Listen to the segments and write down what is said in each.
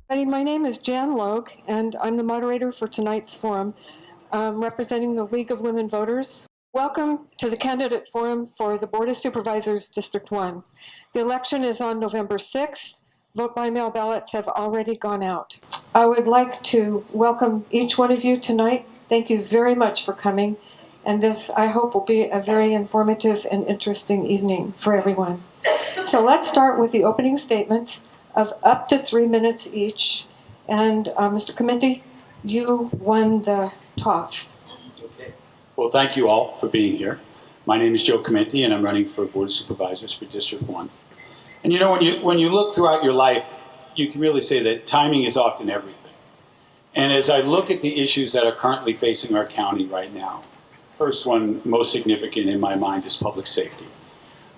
My name is Jan Logue, and I'm the moderator for tonight's forum, representing the League of Women Voters. Welcome to the candidate forum for the Board of Supervisors, District 1. The election is on November 6th. Vote-by-mail ballots have already gone out. I would like to welcome each one of you tonight. Thank you very much for coming, and this, I hope, will be a very informative and interesting evening for everyone. So let's start with the opening statements of up to 3 minutes each. And Mr. Chimenti, you won the toss. Okay. Well, thank you all for being here. My name is Joe Chimenti, and I'm running for Board of Supervisors for District 1. And you know, when you look throughout your life, you can really say that timing is often everything. And as I look at the issues that are currently facing our county right now, first one, most significant in my mind, is public safety.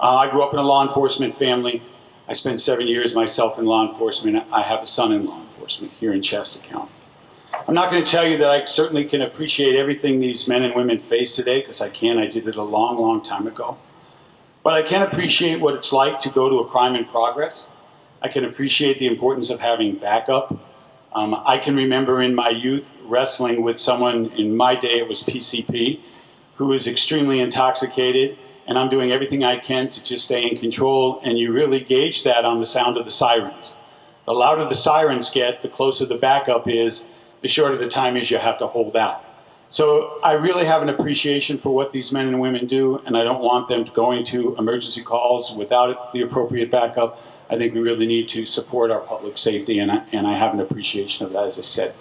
I grew up in a law enforcement family. I spent 7 years myself in law enforcement. I have a son in law enforcement here in Shasta County. I'm not going to tell you that I certainly can appreciate everything these men and women face today, because I can. I did it a long, long time ago. But I can appreciate what it's like to go to a crime in progress. I can appreciate the importance of having backup. I can remember in my youth wrestling with someone, in my day it was PCP, who was extremely intoxicated, and I'm doing everything I can to just stay in control, and you really gauge that on the sound of the sirens. The louder the sirens get, the closer the backup is, the shorter the time is you have to hold out. So I really have an appreciation for what these men and women do, and I don't want them going to emergency calls without the appropriate backup. I think we really need to support our public safety, and I have an appreciation of that, as I said.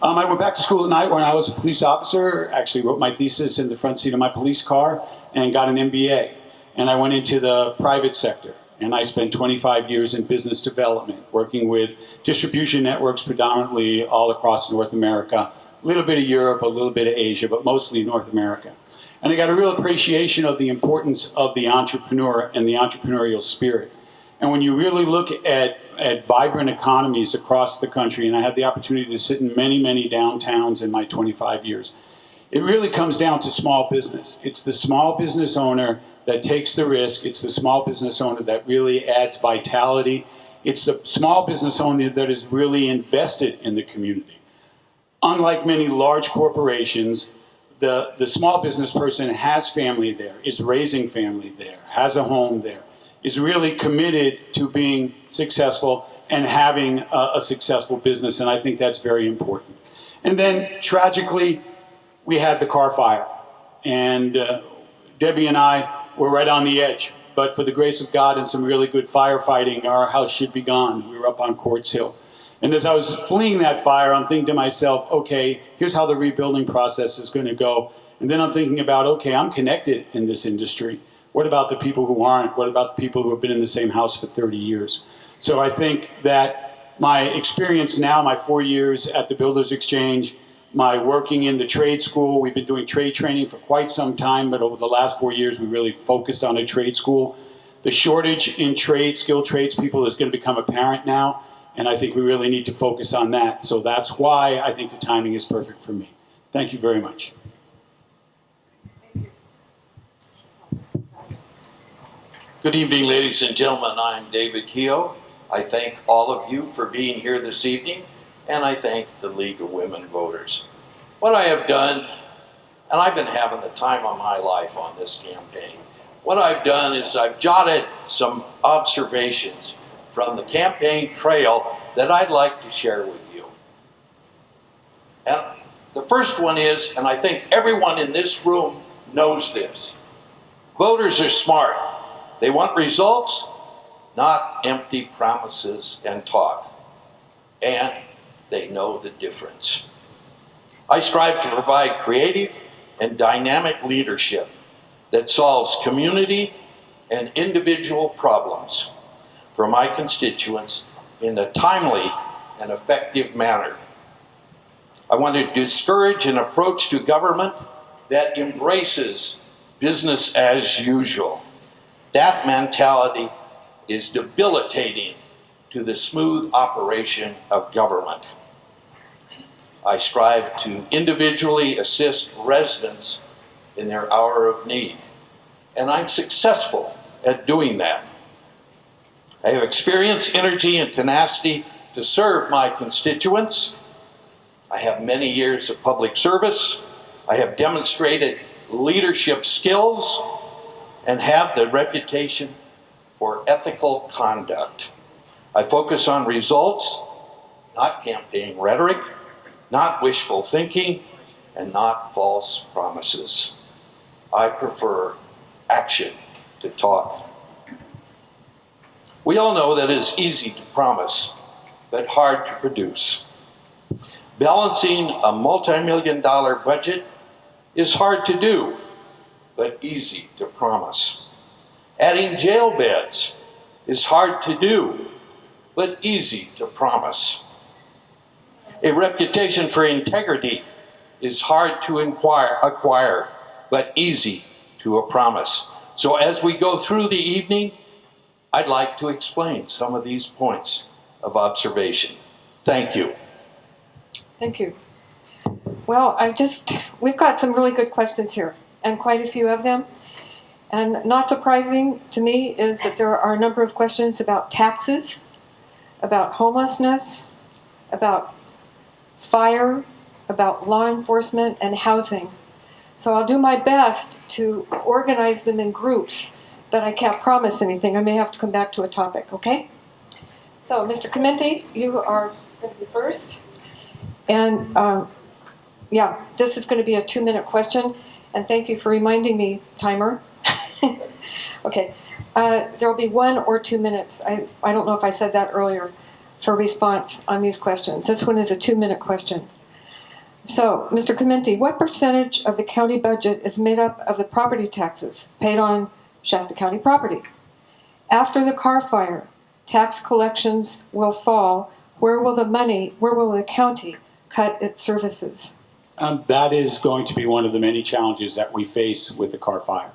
I went back to school at night when I was a police officer, actually wrote my thesis in the front seat of my police car, and got an MBA. And I went into the private sector, and I spent 25 years in business development, working with distribution networks predominantly all across North America, a little bit of Europe, a little bit of Asia, but mostly North America. And I got a real appreciation of the importance of the entrepreneur and the entrepreneurial spirit. And when you really look at vibrant economies across the country, and I had the opportunity to sit in many, many downtowns in my 25 years, it really comes down to small business. It's the small business owner that takes the risk. It's the small business owner that really adds vitality. It's the small business owner that is really invested in the community. Unlike many large corporations, the small business person has family there, is raising family there, has a home there, is really committed to being successful and having a successful business, and I think that's very important. And then, tragically, we had the car fire, and Debbie and I were right on the edge. But for the grace of God and some really good firefighting, our house should be gone. We were up on Courts Hill. And as I was fleeing that fire, I'm thinking to myself, okay, here's how the rebuilding process is going to go. And then I'm thinking about, okay, I'm connected in this industry. What about the people who aren't? What about the people who have been in the same house for 30 years? So I think that my experience now, my 4 years at the Builders Exchange, my working in the trade school, we've been doing trade training for quite some time, but over the last 4 years, we really focused on a trade school. The shortage in trade, skilled tradespeople is going to become apparent now, and I think we really need to focus on that. So that's why I think the timing is perfect for me. Thank you very much. Good evening, ladies and gentlemen. I'm David Kehoe. I thank all of you for being here this evening, and I thank the League of Women Voters. What I have done, and I've been having the time of my life on this campaign, what I've done is I've jotted some observations from the campaign trail that I'd like to share with you. And the first one is, and I think everyone in this room knows this, voters are smart. They want results, not empty promises and talk. And they know the difference. I strive to provide creative and dynamic leadership that solves community and individual problems for my constituents in a timely and effective manner. I want to discourage an approach to government that embraces business as usual. That mentality is debilitating to the smooth operation of government. I strive to individually assist residents in their hour of need, and I'm successful at doing that. I have experience, energy, and tenacity to serve my constituents. I have many years of public service. I have demonstrated leadership skills and have the reputation for ethical conduct. I focus on results, not campaign rhetoric, not wishful thinking, and not false promises. I prefer action to talk. We all know that it's easy to promise, but hard to produce. Balancing a multi-million-dollar budget is hard to do, but easy to promise. Adding jail beds is hard to do, but easy to promise. A reputation for integrity is hard to acquire, but easy to promise. So as we go through the evening, I'd like to explain some of these points of observation. Thank you. Thank you. Well, we've got some really good questions here, and quite a few of them. And not surprising to me is that there are a number of questions about taxes, about homelessness, about fire, about law enforcement, and housing. So I'll do my best to organize them in groups, but I can't promise anything. I may have to come back to a topic, okay? So, Mr. Chimenti, you are going to be first. And this is going to be a 2-minute question. And thank you for reminding me, timer. Okay. There will be 1 or 2 minutes. I don't know if I said that earlier, for response on these questions. This one is a 2-minute question. So, Mr. Chimenti, what percentage of the county budget is made up of the property taxes paid on Shasta County property? After the car fire, tax collections will fall. Where will the county cut its services? That is going to be one of the many challenges that we face with the car fire,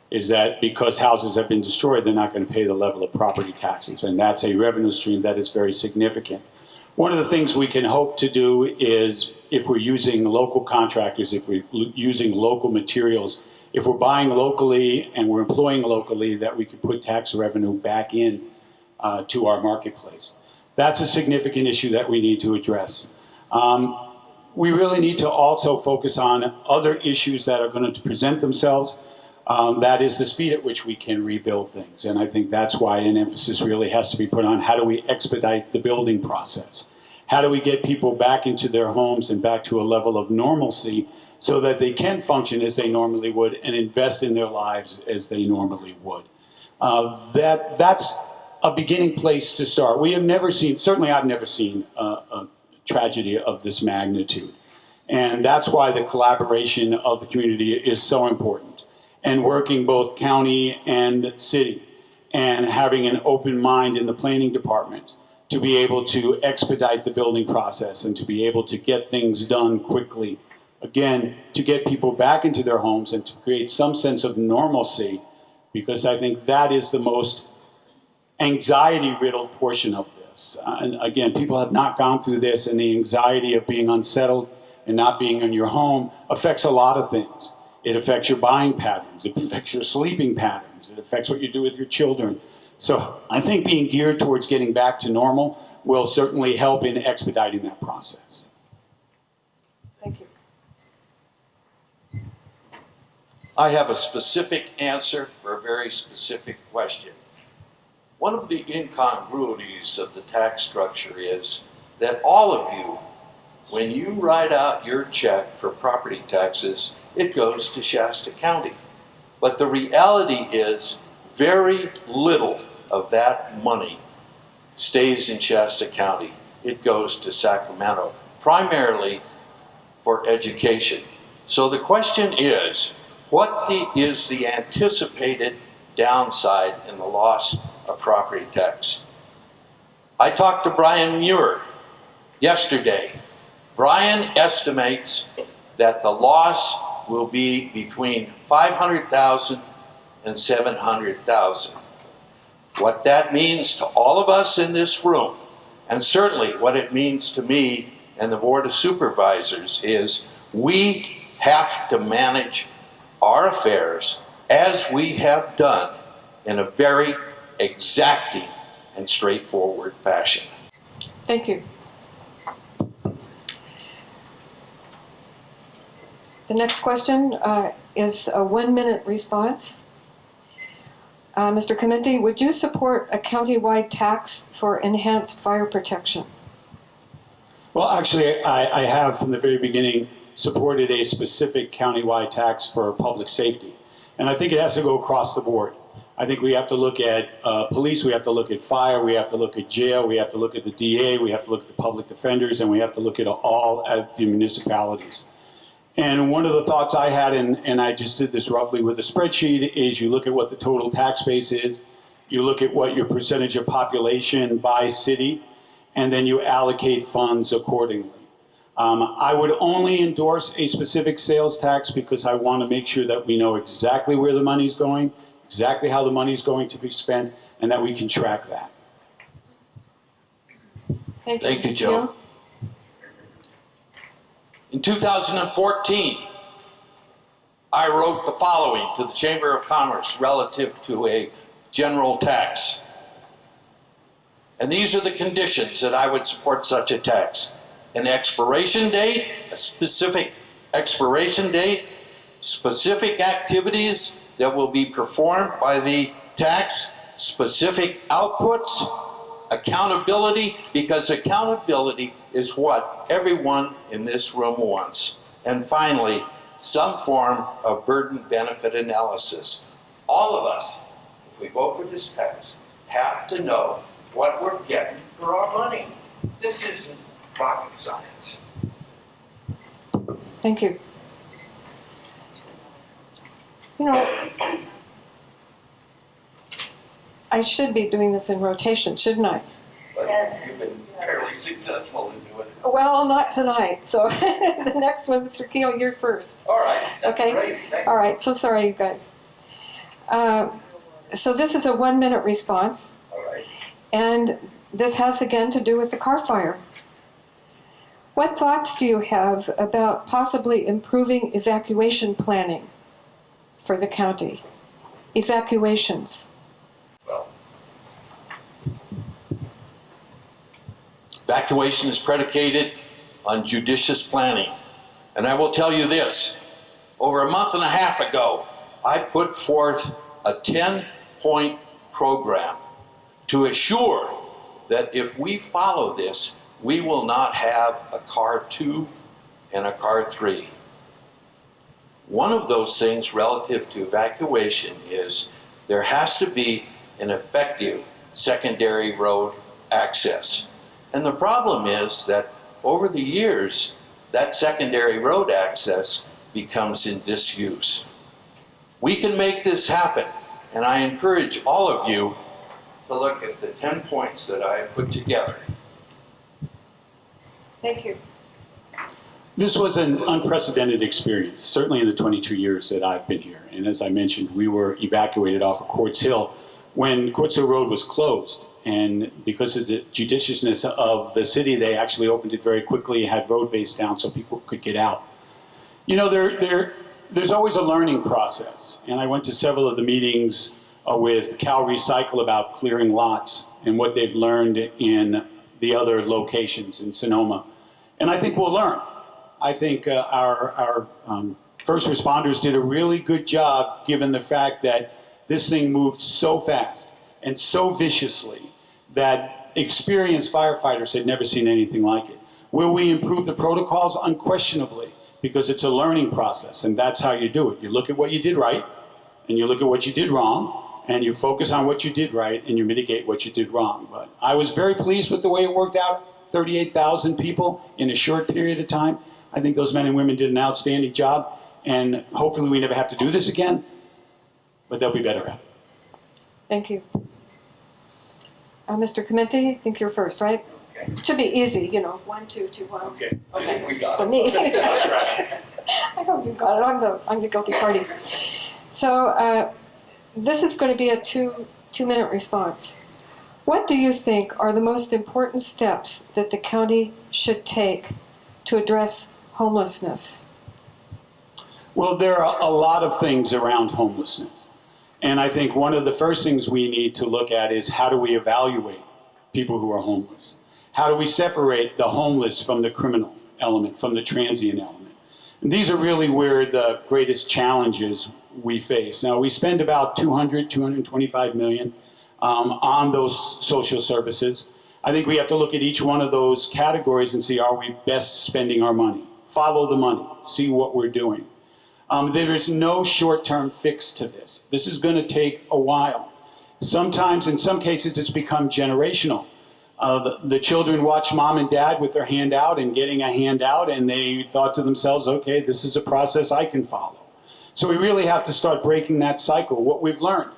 is that because houses have been destroyed, they're not going to pay the level of property taxes, and that's a revenue stream that is very significant. One of the things we can hope to do is, if we're using local contractors, if we're using local materials, if we're buying locally and we're employing locally, that we can put tax revenue back in to our marketplace. That's a significant issue that we need to address. We really need to also focus on other issues that are going to present themselves. That is the speed at which we can rebuild things. And I think that's why an emphasis really has to be put on how do we expedite the building process? How do we get people back into their homes and back to a level of normalcy so that they can function as they normally would and invest in their lives as they normally would? That's a beginning place to start. We have never seen, certainly I've never seen a tragedy of this magnitude. And that's why the collaboration of the community is so important. And working both county and city and having an open mind in the planning department to be able to expedite the building process and to be able to get things done quickly. Again, to get people back into their homes and to create some sense of normalcy, because I think that is the most anxiety-riddled portion of this. And again, people have not gone through this, and the anxiety of being unsettled and not being in your home affects a lot of things. It affects your buying patterns. It affects your sleeping patterns. It affects what you do with your children. So I think being geared towards getting back to normal will certainly help in expediting that process. Thank you. I have a specific answer for a very specific question. One of the incongruities of the tax structure is that all of you, when you write out your check for property taxes, it goes to Shasta County. But the reality is very little of that money stays in Shasta County. It goes to Sacramento, primarily for education. So the question is, what is the anticipated downside in the loss of property tax? I talked to Brian Muir yesterday. Brian estimates that the loss will be between $500,000 and $700,000. What that means to all of us in this room, and certainly what it means to me and the Board of Supervisors, is we have to manage our affairs as we have done in a very exacting and straightforward fashion. Thank you. The next question is a 1-minute response. Mr. Chimenti, would you support a countywide tax for enhanced fire protection? Well, actually, I have from the very beginning supported a specific countywide tax for public safety. And I think it has to go across the board. I think we have to look at police, we have to look at fire, we have to look at jail, we have to look at the DA, we have to look at the public defenders, and we have to look at all at the municipalities. And one of the thoughts I had, and I just did this roughly with a spreadsheet, is you look at what the total tax base is, you look at what your percentage of population by city, and then you allocate funds accordingly. I would only endorse a specific sales tax because I want to make sure that we know exactly where the money's going, exactly how the money's going to be spent, and that we can track that. Thank you, Joe. In 2014, I wrote the following to the Chamber of Commerce relative to a general tax. And these are the conditions that I would support such a tax. An expiration date, a specific expiration date, specific activities that will be performed by the tax, specific outputs, accountability, because accountability is what everyone in this room wants. And finally, some form of burden benefit analysis. All of us, if we vote for this tax, have to know what we're getting for our money. This isn't rocket science. Thank you. You know, I should be doing this in rotation, shouldn't I? But you've been fairly successful in doing it. Well, not tonight. So the next one, Mr. Kehoe, you're first. All right. That's Okay. great. Thank you. All right. So sorry, you guys. So this is a 1-minute response. All right. And this has again to do with the car fire. What thoughts do you have about possibly improving evacuation planning for the county? Evacuations. Well, evacuation is predicated on judicious planning. And I will tell you this, over a month and a half ago, I put forth a 10-point program to assure that if we follow this, we will not have a car 2 and a car 3. One of those things relative to evacuation is there has to be an effective secondary road access. And the problem is that over the years, that secondary road access becomes in disuse. We can make this happen, and I encourage all of you to look at the 10 points that I have put together. Thank you. This was an unprecedented experience, certainly in the 22 years that I've been here. And as I mentioned, we were evacuated off of Quartz Hill when Quartz Hill Road was closed. And because of the judiciousness of the city, they actually opened it very quickly, had road base down so people could get out. You know, there's always a learning process. And I went to several of the meetings with Cal Recycle about clearing lots and what they've learned in the other locations in Sonoma. And I think we'll learn. I think our first responders did a really good job given the fact that this thing moved so fast and so viciously that experienced firefighters had never seen anything like it. Will we improve the protocols? Unquestionably, because it's a learning process, and that's how you do it. You look at what you did right, and you look at what you did wrong, and you focus on what you did right, and you mitigate what you did wrong. But I was very pleased with the way it worked out. 38,000 people in a short period of time. I think those men and women did an outstanding job, and hopefully we never have to do this again, but they'll be better at it. Thank you. Mr. Chimenti, I think you're first, right? Okay. It should be easy, you know, 1, 2, 2, 1. Okay. Okay. We got For it. me. That's right. I hope you got it. I'm the guilty party. So this is going to be a two-minute response. What do you think are the most important steps that the county should take to address homelessness? Well, there are a lot of things around homelessness. And I think one of the first things we need to look at is how do we evaluate people who are homeless? How do we separate the homeless from the criminal element, from the transient element? And these are really where the greatest challenges we face. Now, we spend about 225 million on those social services. I think we have to look at each one of those categories and see, are we best spending our money? Follow the money, see what we're doing. There is no short-term fix to this. This is going to take a while. Sometimes, in some cases, it's become generational. The children watch mom and dad with their hand out and getting a handout, and they thought to themselves, okay, this is a process I can follow. So we really have to start breaking that cycle. What we've learned,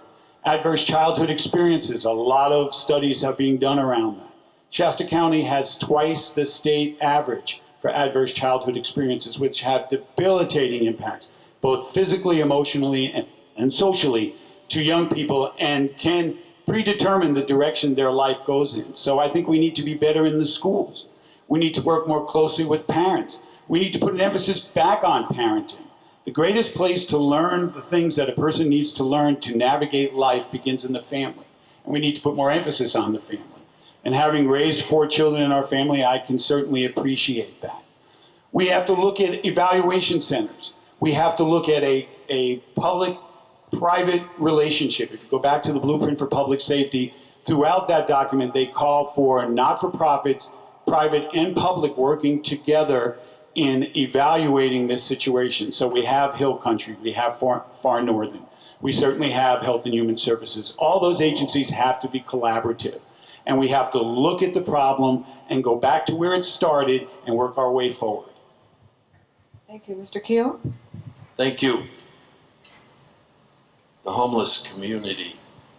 adverse childhood experiences, a lot of studies are being done around that. Shasta County has twice the state average for adverse childhood experiences, which have debilitating impacts, both physically, emotionally, and socially to young people, and can predetermine the direction their life goes in. So I think we need to be better in the schools. We need to work more closely with parents. We need to put an emphasis back on parenting. The greatest place to learn the things that a person needs to learn to navigate life begins in the family. And we need to put more emphasis on the family. And having raised 4 children in our family, I can certainly appreciate that. We have to look at evaluation centers. We have to look at a public-private relationship. If you go back to the Blueprint for Public Safety, throughout that document, they call for not-for-profits, private and public, working together in evaluating this situation. So we have Hill Country, we have Far Northern, we certainly have Health and Human Services. All those agencies have to be collaborative. And we have to look at the problem and go back to where it started and work our way forward. Thank you. Mr. Kehoe? Thank you. The homeless community,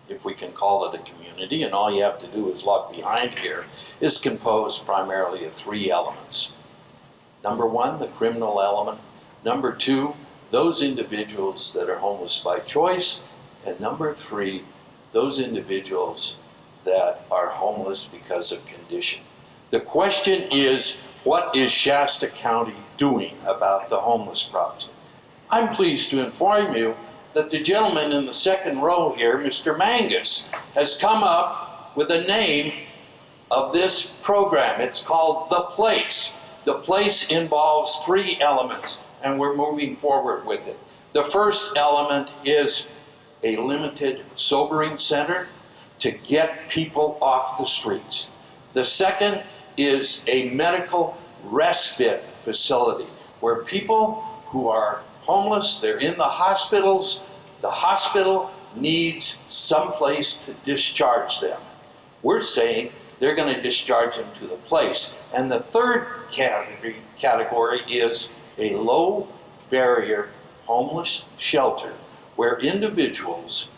if we can call it a community, and all you have to do is look behind here, is composed primarily of 3 elements. Number 1, the criminal element. Number 2, those individuals that are homeless by choice. And number 3, those individuals that are homeless because of condition. The question is, what is Shasta County doing about the homeless problem? I'm pleased to inform you that the gentleman in the second row here, Mr. Mangus, has come up with a name of this program. It's called The Place. The Place involves 3 elements, and we're moving forward with it. The first element is a limited sobering center to get people off the streets. The second is a medical respite facility where people who are homeless, they're in the hospitals, the hospital needs some place to discharge them. We're saying they're going to discharge them to the place. And the third category is a low barrier homeless shelter where individuals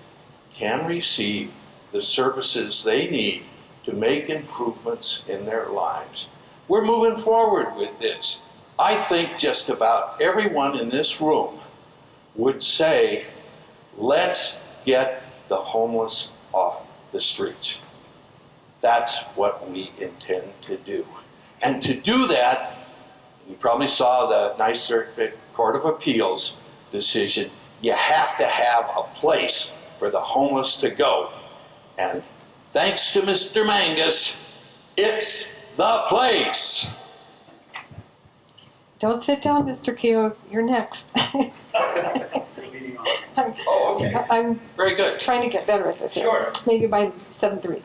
can receive the services they need to make improvements in their lives. We're moving forward with this. I think just about everyone in this room would say, let's get the homeless off the streets. That's what we intend to do. And to do that, you probably saw the Ninth Circuit Court of Appeals decision, you have to have a place for the homeless to go. And thanks to Mr. Mangus, it's the place. Don't sit down, Mr. Kehoe. You're next. Oh, okay. I'm Very good. trying to get better at this. Sure. Maybe by 7:3.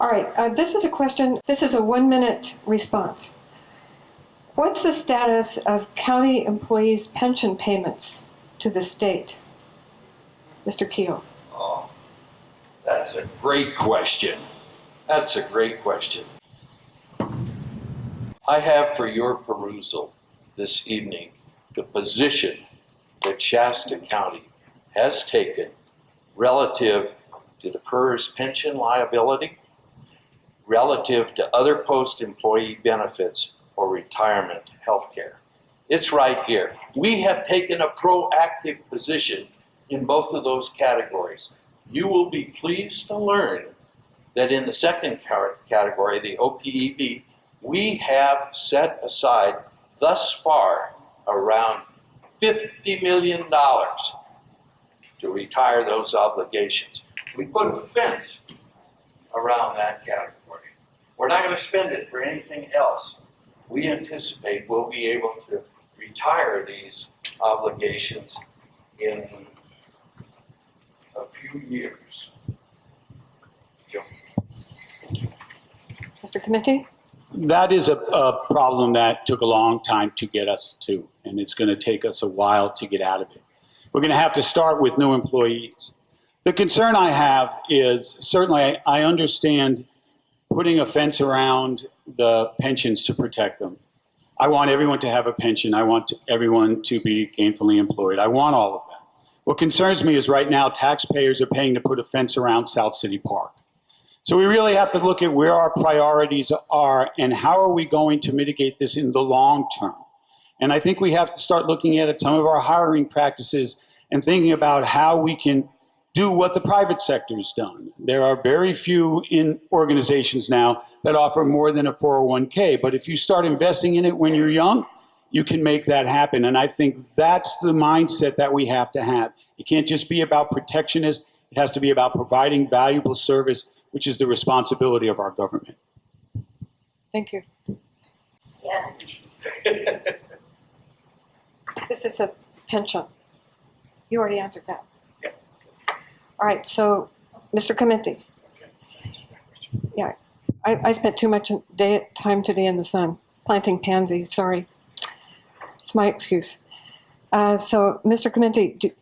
All right. This is a question. This is a 1-minute response. What's the status of county employees' pension payments to the state? Mr. Kehoe. Oh, that's a great question. That's a great question. I have for your perusal this evening the position that Shasta County has taken relative to the PERS pension liability, relative to other post-employee benefits or retirement health care. It's right here. We have taken a proactive position in both of those categories. You will be pleased to learn that in the second category, the OPEB, we have set aside thus far around $50 million to retire those obligations. We put a fence around that category. We're not going to spend it for anything else. We anticipate we'll be able to retire these obligations in a few years. Joe. Mr. Chimenti? That is a problem that took a long time to get us to, and it's going to take us a while to get out of it. We're going to have to start with new employees. The concern I have is, certainly I understand putting a fence around the pensions to protect them. I want everyone to have a pension. I want everyone to be gainfully employed. I want all of that. What concerns me is right now taxpayers are paying to put a fence around South City Park. So we really have to look at where our priorities are and how are we going to mitigate this in the long term. And I think we have to start looking at some of our hiring practices and thinking about how we can do what the private sector has done. There are very few in organizations now that offer more than a 401k, but if you start investing in it when you're young, you can make that happen. And I think that's the mindset that we have to have. It can't just be about protectionist, it has to be about providing valuable service, which is the responsibility of our government. Thank you. Yes. This is a pension. You already answered that. All right, so Mr. Chimenti. Yeah, I spent too much time today in the sun planting pansies, sorry. It's my excuse. So Mr. Chimenti,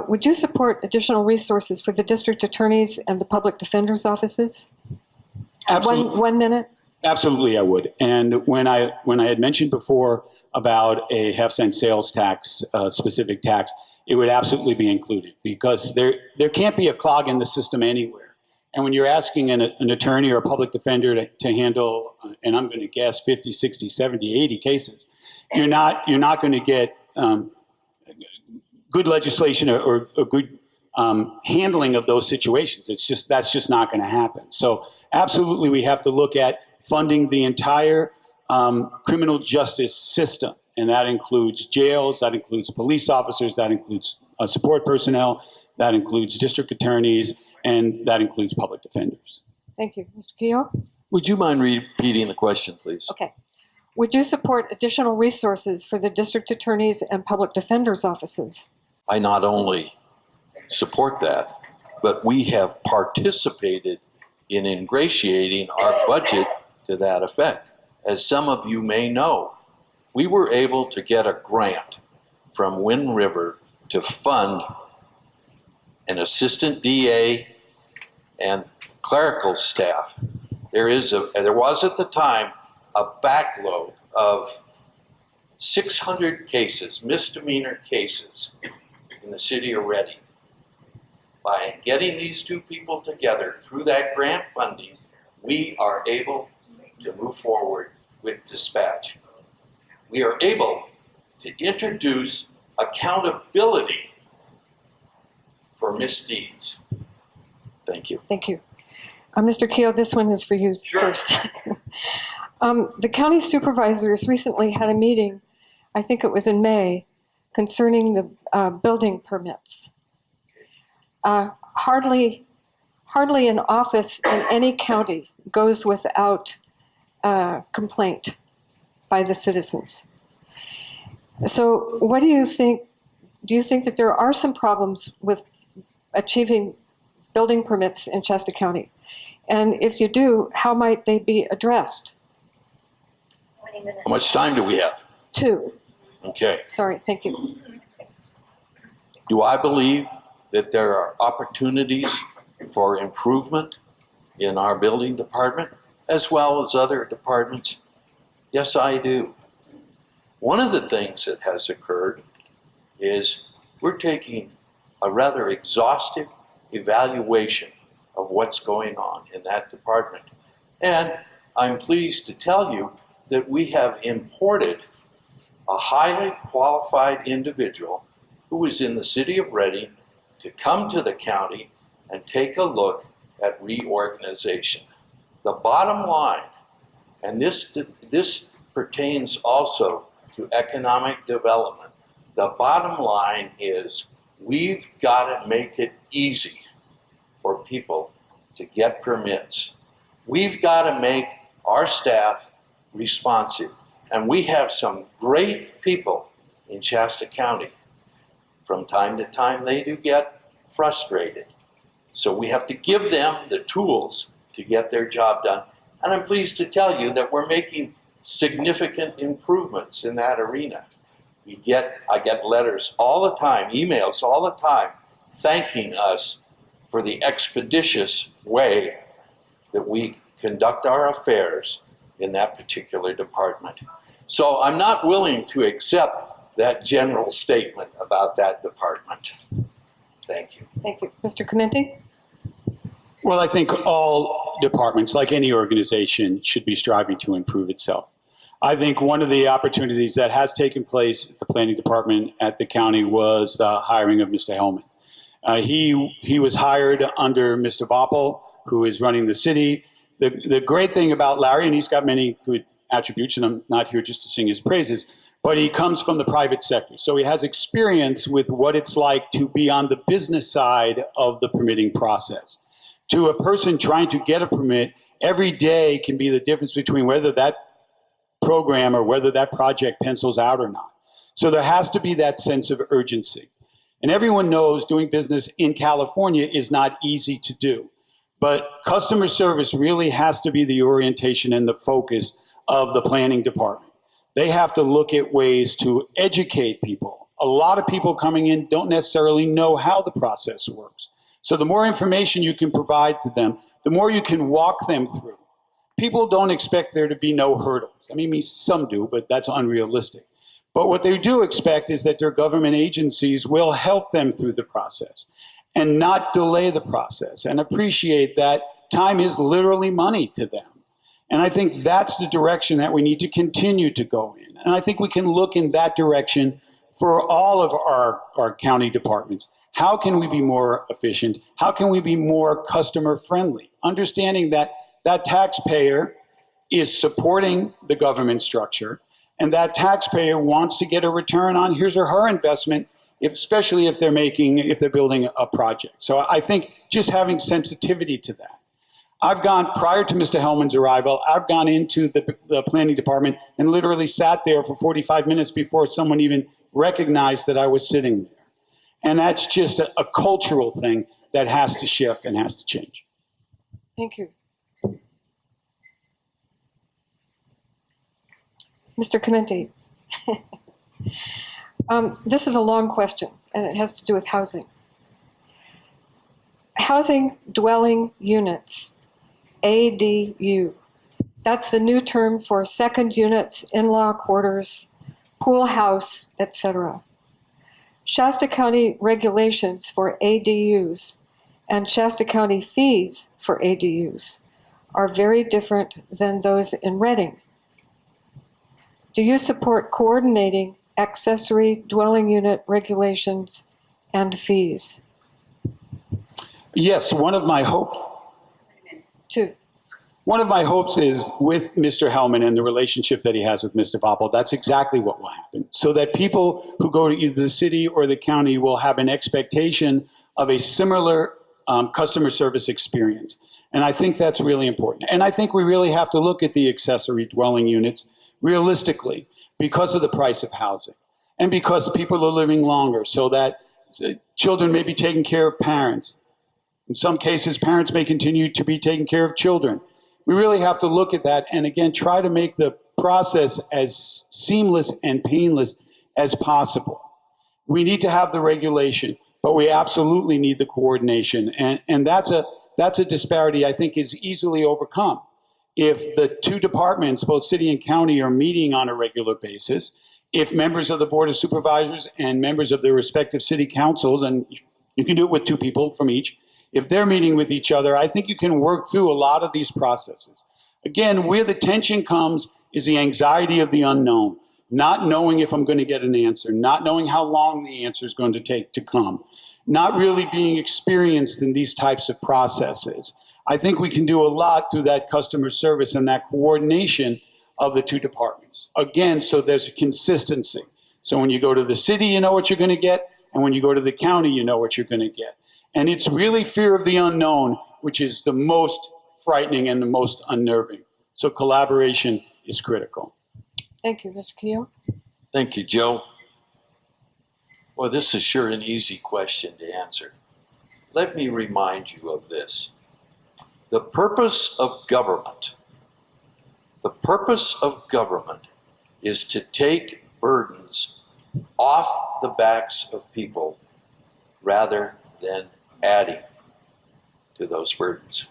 would you support additional resources for the district attorneys and the public defender's offices? Absolutely. 1 minute? Absolutely, I would. And when I had mentioned before about a half-cent sales tax, specific tax, it would absolutely be included because there can't be a clog in the system anywhere. And when you're asking an attorney or a public defender to handle, and I'm going to guess 50, 60, 70, 80 cases, you're not going to get good legislation or good handling of those situations. That's just not going to happen. So absolutely, we have to look at funding the entire criminal justice system. And that includes jails, that includes police officers, that includes support personnel, that includes district attorneys, and that includes public defenders. Thank you. Mr. Kehoe? Would you mind repeating the question, please? Okay. Would you support additional resources for the district attorneys and public defenders' offices? I not only support that, but we have participated in ingratiating our budget to that effect. As some of you may know, we were able to get a grant from Wind River to fund an assistant DA and clerical staff. There was at the time a backload of 600 cases, misdemeanor cases, in the city of Reading. By getting these two people together through that grant funding, we are able to move forward with dispatch. We are able to introduce accountability for misdeeds. Thank you. Thank you. Mr. Kehoe, this one is for you first. The county supervisors recently had a meeting, I think it was in May, concerning the building permits. Hardly an office in any county goes without complaint by the citizens. So what do you think? Do you think that there are some problems with achieving building permits in Shasta County? And if you do, how might they be addressed? How much time do we have? 2. Okay. Sorry, thank you. Do I believe that there are opportunities for improvement in our building department as well as other departments? Yes, I do. One of the things that has occurred is we're taking a rather exhaustive evaluation of what's going on in that department. And I'm pleased to tell you that we have imported a highly qualified individual who is in the city of Reading to come to the county and take a look at reorganization. The bottom line, and this pertains also to economic development, the bottom line is we've got to make it easy for people to get permits. We've got to make our staff responsive. And we have some great people in Shasta County. From time to time, they do get frustrated. So we have to give them the tools to get their job done. And I'm pleased to tell you that we're making significant improvements in that arena. I get letters all the time, emails all the time, thanking us for the expeditious way that we conduct our affairs in that particular department. So I'm not willing to accept that general statement about that department. Thank you. Thank you. Mr. Chimenti? Well, I think all departments, like any organization, should be striving to improve itself. I think one of the opportunities that has taken place at the planning department at the county was the hiring of Mr. Hellman. He was hired under Mr. Voppel, who is running the city. The great thing about Larry, and he's got many good attributes, and I'm not here just to sing his praises, but he comes from the private sector. So he has experience with what it's like to be on the business side of the permitting process. To a person trying to get a permit, every day can be the difference between whether that program or whether that project pencils out or not. So there has to be that sense of urgency. And everyone knows doing business in California is not easy to do. But customer service really has to be the orientation and the focus of the planning department. They have to look at ways to educate people. A lot of people coming in don't necessarily know how the process works. So the more information you can provide to them, the more you can walk them through. People don't expect there to be no hurdles. I mean, some do, but that's unrealistic. But what they do expect is that their government agencies will help them through the process and not delay the process, and appreciate that time is literally money to them. And I think that's the direction that we need to continue to go in. And I think we can look in that direction for all of our county departments. How can we be more efficient? How can we be more customer friendly? Understanding that that taxpayer is supporting the government structure, and that taxpayer wants to get a return on his or her investment, especially if they're building a project. So I think just having sensitivity to that. Prior to Mr. Hellman's arrival, I've gone into the planning department and literally sat there for 45 minutes before someone even recognized that I was sitting there. And that's just a cultural thing that has to shift and has to change. Thank you. Mr. Chimenti, this is a long question, and it has to do with housing. Housing dwelling units, ADU. That's the new term for second units, in-law quarters, pool house, etc. Shasta County regulations for ADUs and Shasta County fees for ADUs are very different than those in Reading. Do you support coordinating accessory dwelling unit regulations and fees? Yes, one of my hopes is with Mr. Hellman and the relationship that he has with Mr. Voppel, that's exactly what will happen. So that people who go to either the city or the county will have an expectation of a similar customer service experience. And I think that's really important. And I think we really have to look at the accessory dwelling units realistically because of the price of housing and because people are living longer, so that children may be taking care of parents. In some cases, parents may continue to be taking care of children. We really have to look at that and, again, try to make the process as seamless and painless as possible. We need to have the regulation, but we absolutely need the coordination. And that's a disparity I think is easily overcome. If the two departments, both city and county, are meeting on a regular basis, if members of the Board of Supervisors and members of their respective city councils, and you can do it with two people from each, if they're meeting with each other, I think you can work through a lot of these processes. Again, where the tension comes is the anxiety of the unknown, not knowing if I'm going to get an answer, not knowing how long the answer is going to take to come, not really being experienced in these types of processes. I think we can do a lot through that customer service and that coordination of the two departments. Again, so there's a consistency. So when you go to the city, you know what you're going to get, and when you go to the county, you know what you're going to get. And it's really fear of the unknown, which is the most frightening and the most unnerving. So collaboration is critical. Thank you, Mr. Kehoe. Thank you, Joe. Well, this is sure an easy question to answer. Let me remind you of this. The purpose of government is to take burdens off the backs of people rather than adding to those burdens.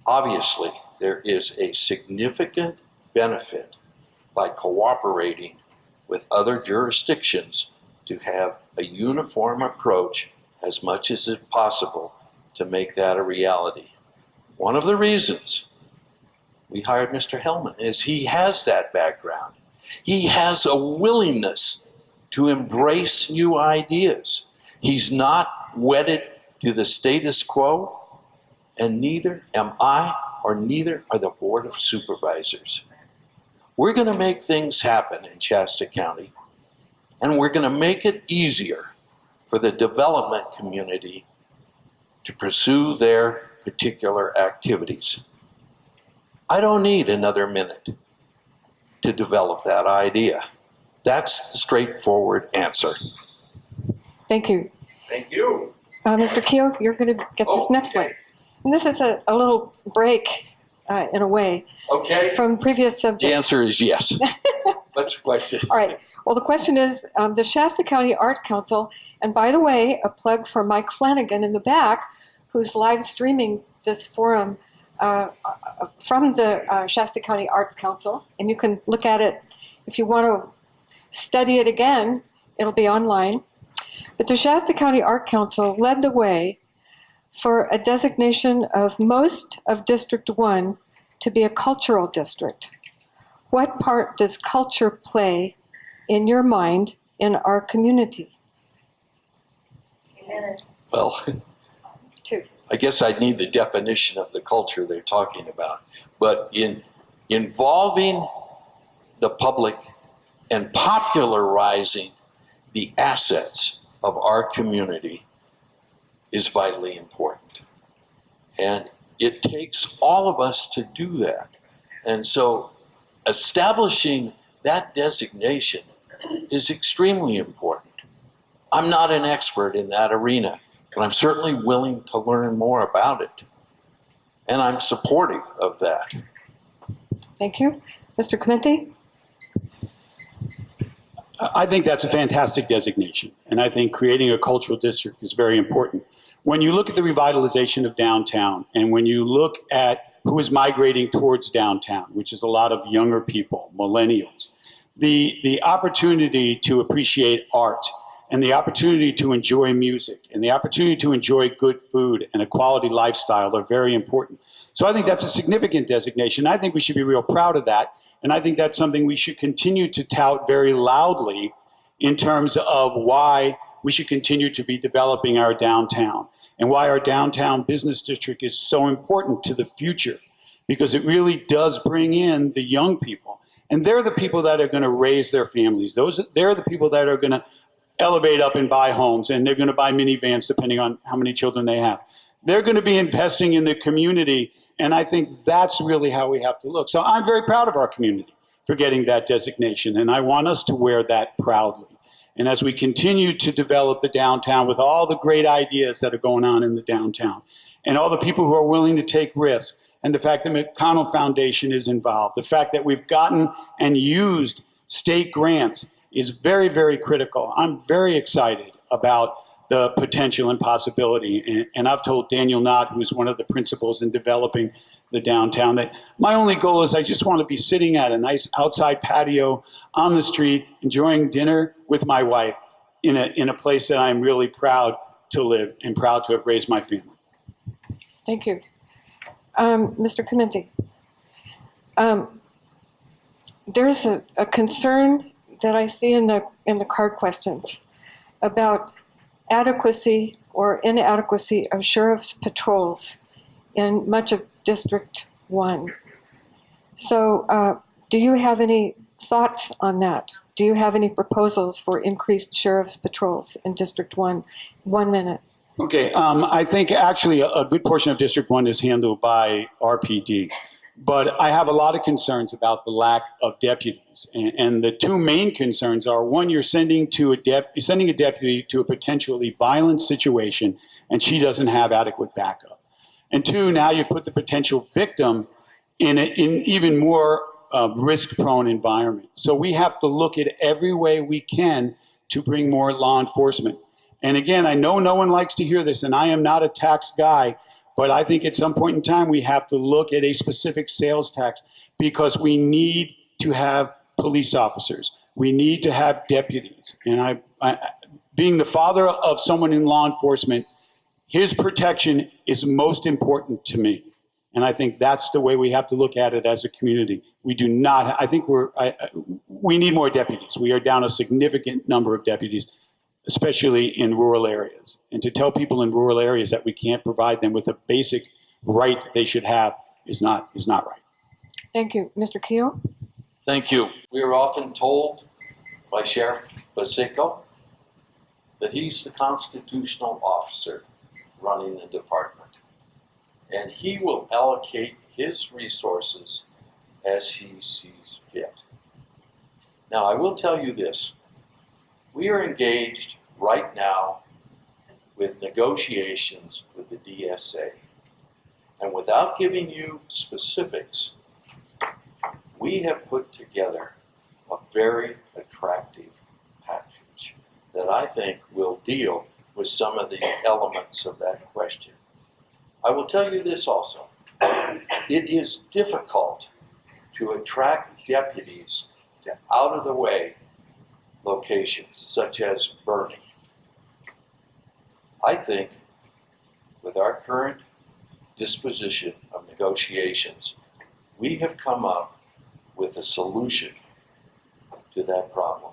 Obviously, there is a significant benefit by cooperating with other jurisdictions to have a uniform approach as much as it's possible to make that a reality. One of the reasons we hired Mr. Hellman is he has that background. He has a willingness to embrace new ideas. He's not wedded to the status quo, and neither am I, or neither are the Board of Supervisors. We're going to make things happen in Shasta County, and we're going to make it easier for the development community to pursue their particular activities. I don't need another minute to develop that idea. That's the straightforward answer. Thank you. Thank you. Mr. Kehoe, you're going to get this next one. And this is a little break, in a way, from previous subjects. The answer is yes. What's the question? All right. Well, the question is, the Shasta County Art Council, and by the way, a plug for Mike Flanagan in the back, who's live streaming this forum from the Shasta County Arts Council, and you can look at it if you want to study it again. It'll be online. But the Shasta County Art Council led the way for a designation of most of District 1 to be a cultural district. What part does culture play in your mind in our community? 2 minutes. Well, 2. I guess I'd need the definition of the culture they're talking about. But in involving the public and popularizing the assets of our community is vitally important. And it takes all of us to do that. And so establishing that designation is extremely important. I'm not an expert in that arena, but I'm certainly willing to learn more about it. And I'm supportive of that. Thank you. Mr. Chimenti? I think that's a fantastic designation, and I think creating a cultural district is very important. When you look at the revitalization of downtown, and when you look at who is migrating towards downtown, which is a lot of younger people, millennials, the opportunity to appreciate art, and the opportunity to enjoy music, and the opportunity to enjoy good food and a quality lifestyle are very important. So I think that's a significant designation. I think we should be real proud of that. And I think that's something we should continue to tout very loudly in terms of why we should continue to be developing our downtown and why our downtown business district is so important to the future, because it really does bring in the young people. And they're the people that are going to raise their families. They're the people that are going to elevate up and buy homes, and they're going to buy minivans depending on how many children they have. They're going to be investing in the community. And I think that's really how we have to look. So I'm very proud of our community for getting that designation, and I want us to wear that proudly. And as we continue to develop the downtown with all the great ideas that are going on in the downtown, and all the people who are willing to take risks, and the fact that McConnell Foundation is involved, the fact that we've gotten and used state grants is very, very critical. I'm very excited about the potential and possibility. And I've told Daniel Knott, who's one of the principals in developing the downtown, that my only goal is I just want to be sitting at a nice outside patio on the street, enjoying dinner with my wife in a place that I'm really proud to live and proud to have raised my family. Thank you. Mr. Chimenti, there's a concern that I see in the card questions about adequacy or inadequacy of sheriff's patrols in much of District 1. So do you have any thoughts on that? Do you have any proposals for increased sheriff's patrols in District 1? 1 minute. Okay, I think actually a good portion of District 1 is handled by RPD. But I have a lot of concerns about the lack of deputies. And the two main concerns are, one, you're sending a deputy to a potentially violent situation, and she doesn't have adequate backup. And two, now you put the potential victim in an even more risk-prone environment. So we have to look at every way we can to bring more law enforcement. And again, I know no one likes to hear this, and I am not a tax guy, but I think at some point in time we have to look at a specific sales tax, because we need to have police officers. We need to have deputies. And being the father of someone in law enforcement, his protection is most important to me. And I think that's the way we have to look at it as a community. We do not, I think we need more deputies. We are down a significant number of deputies, especially in rural areas. And to tell people in rural areas that we can't provide them with a basic right they should have is not right. Thank you. Mr. Kehoe? Thank you. We are often told by Sheriff Basico that he's the constitutional officer running the department, and he will allocate his resources as he sees fit. Now, I will tell you this. We are engaged right now with negotiations with the DSA. And without giving you specifics, we have put together a very attractive package that I think will deal with some of the elements of that question. I will tell you this also. It is difficult to attract deputies to out-of-the-way locations, such as burning. I think with our current disposition of negotiations, we have come up with a solution to that problem.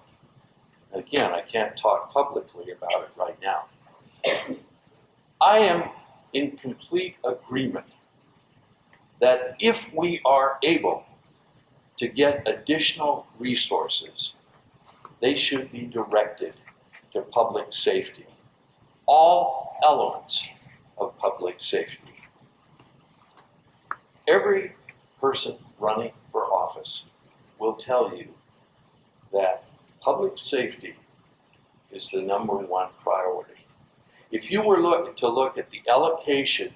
And again, I can't talk publicly about it right now. I am in complete agreement that if we are able to get additional resources, they should be directed to public safety, all elements of public safety. Every person running for office will tell you that public safety is the #1 priority. If you were to look at the allocation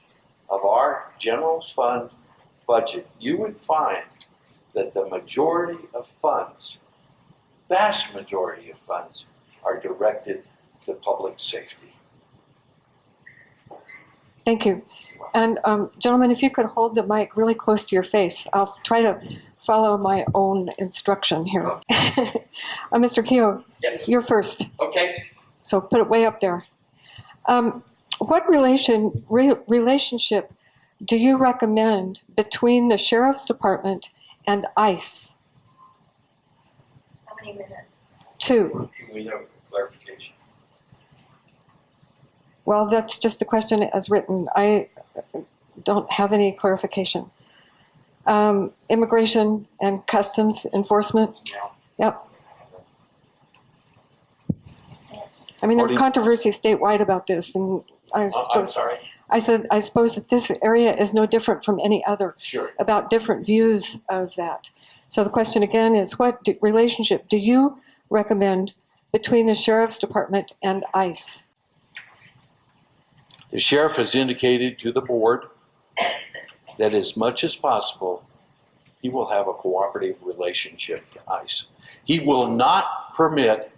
of our general fund budget, you would find that the majority of funds, vast majority of funds, are directed to public safety. Thank you. And gentlemen, if you could hold the mic really close to your face, I'll try to follow my own instruction here. Mr. Kehoe, Yes. you're first. Okay. So put it way up there. What relationship do you recommend between the Sheriff's Department and ICE? How many minutes? 2. Can we have clarification? Well, that's just the question as written. I don't have any clarification. Immigration and customs enforcement? Yep. I mean, there's controversy statewide about this, and I suppose that this area is no different from any other. Sure. About different views of that. So the question again is, what relationship do you recommend between the Sheriff's Department and ICE? The sheriff has indicated to the board that as much as possible, he will have a cooperative relationship to ICE. He will not permit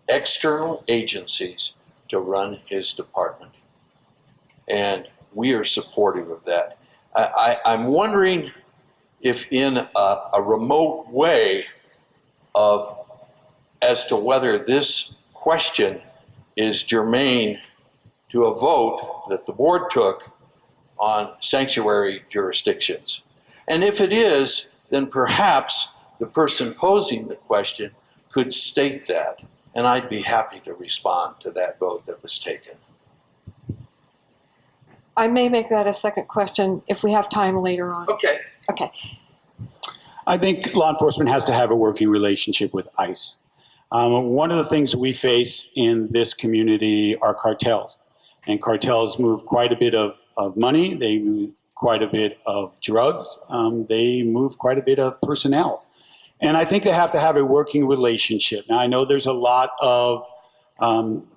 external agencies to run his department. And we are supportive of that. I'm wondering if in a remote way as to whether this question is germane to a vote that the board took on sanctuary jurisdictions. And if it is, then perhaps the person posing the question could state that, and I'd be happy to respond to that vote that was taken. I may make that a second question if we have time later on. Okay. Okay. I think law enforcement has to have a working relationship with ICE. One of the things we face in this community are cartels. And cartels move quite a bit of of money. They move quite a bit of drugs. They move quite a bit of personnel. And I think they have to have a working relationship. Now, I know there's a lot of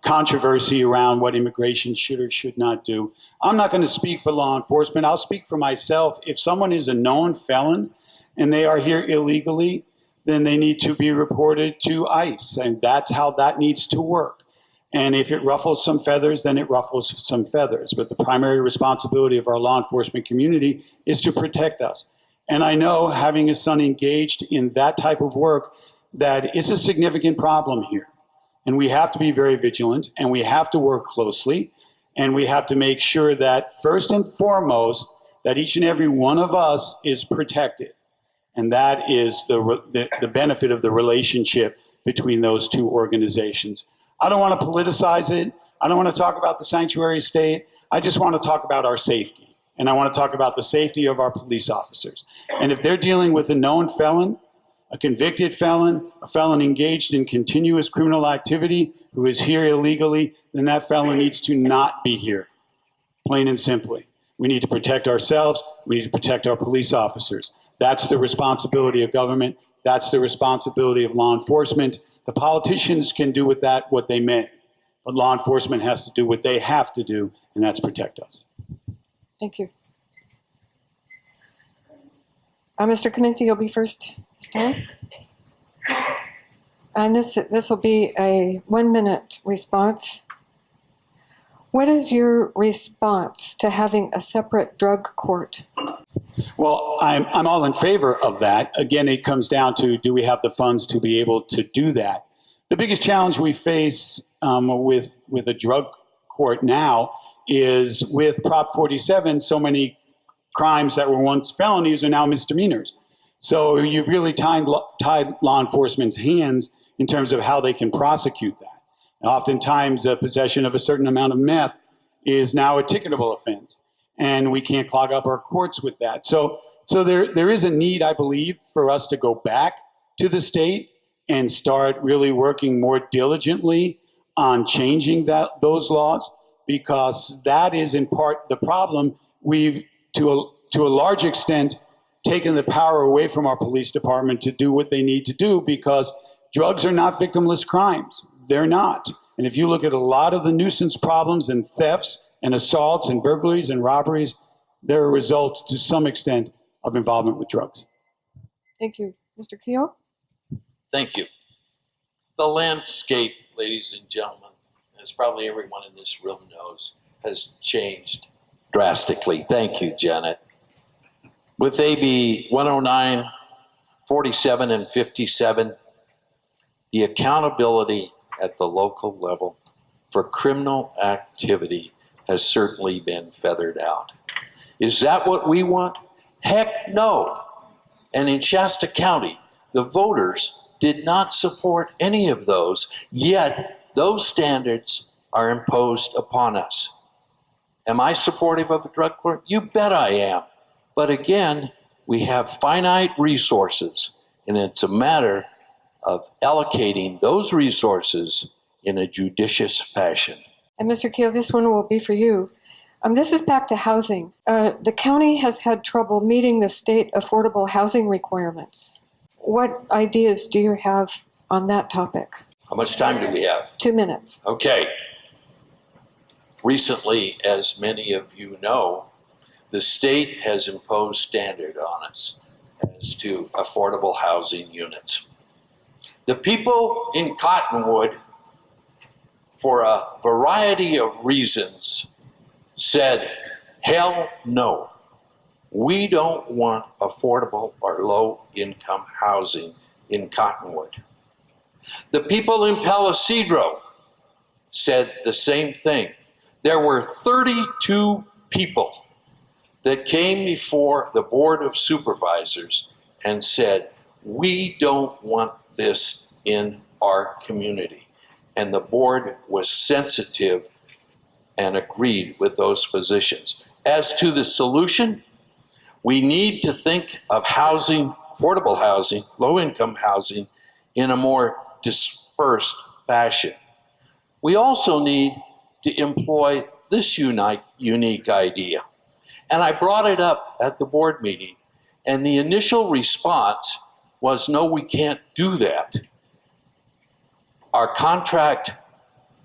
controversy around what immigration should or should not do. I'm not going to speak for law enforcement. I'll speak for myself. If someone is a known felon and they are here illegally, then they need to be reported to ICE. And that's how that needs to work. And if it ruffles some feathers, then it ruffles some feathers. But the primary responsibility of our law enforcement community is to protect us. And I know, having a son engaged in that type of work, that it's a significant problem here. And we have to be very vigilant, and we have to work closely, and we have to make sure that, first and foremost, that each and every one of us is protected. And that is the benefit of the relationship between those two organizations. I don't want to politicize it. I don't want to talk about the sanctuary state. I just want to talk about our safety. And I want to talk about the safety of our police officers. And if they're dealing with a known felon, a convicted felon, a felon engaged in continuous criminal activity who is here illegally, then that felon needs to not be here, plain and simply. We need to protect ourselves. We need to protect our police officers. That's the responsibility of government. That's the responsibility of law enforcement. The politicians can do with that what they may, but law enforcement has to do what they have to do, and that's protect us. Thank you. Mr. Chimenti, you'll be first this time. And this will be a 1-minute response. What is your response to having a separate drug court? Well, I'm all in favor of that. Again, it comes down to, do we have the funds to be able to do that? The biggest challenge we face with a drug court now is with Prop 47, so many crimes that were once felonies are now misdemeanors. So you've really tied law enforcement's hands in terms of how they can prosecute that. And oftentimes, possession of a certain amount of meth is now a ticketable offense, and we can't clog up our courts with that. So there is a need, I believe, for us to go back to the state and start really working more diligently on changing those laws, because that is in part the problem. We've, to a large extent, taken the power away from our police department to do what they need to do, because drugs are not victimless crimes. They're not. And if you look at a lot of the nuisance problems and thefts and assaults and burglaries and robberies, they're a result, to some extent, of involvement with drugs. Thank you. Mr. Kehoe? Thank you. The landscape, ladies and gentlemen, as probably everyone in this room knows, has changed drastically. Thank you, Janet. With AB 109, 47, and 57, the accountability at the local level for criminal activity has certainly been feathered out. Is that what we want? Heck no. And in Shasta County, the voters did not support any of those, yet those standards are imposed upon us. Am I supportive of a drug court? You bet I am. But again, we have finite resources, and it's a matter of allocating those resources in a judicious fashion. And Mr. Kehoe, this one will be for you. This is back to housing. The county has had trouble meeting the state affordable housing requirements. What ideas do you have on that topic? How much time do we have? 2 minutes. Okay. Recently, as many of you know, the state has imposed standard on us as to affordable housing units. The people in Cottonwood, for a variety of reasons, said, hell no. We don't want affordable or low-income housing in Cottonwood. The people in Palisadro said the same thing. There were 32 people that came before the Board of Supervisors and said, we don't want this in our community. And the board was sensitive and agreed with those positions. As to the solution, we need to think of housing, affordable housing, low-income housing, in a more dispersed fashion. We also need to employ this unique idea. And I brought it up at the board meeting, and the initial response was, no, we can't do that. Our contract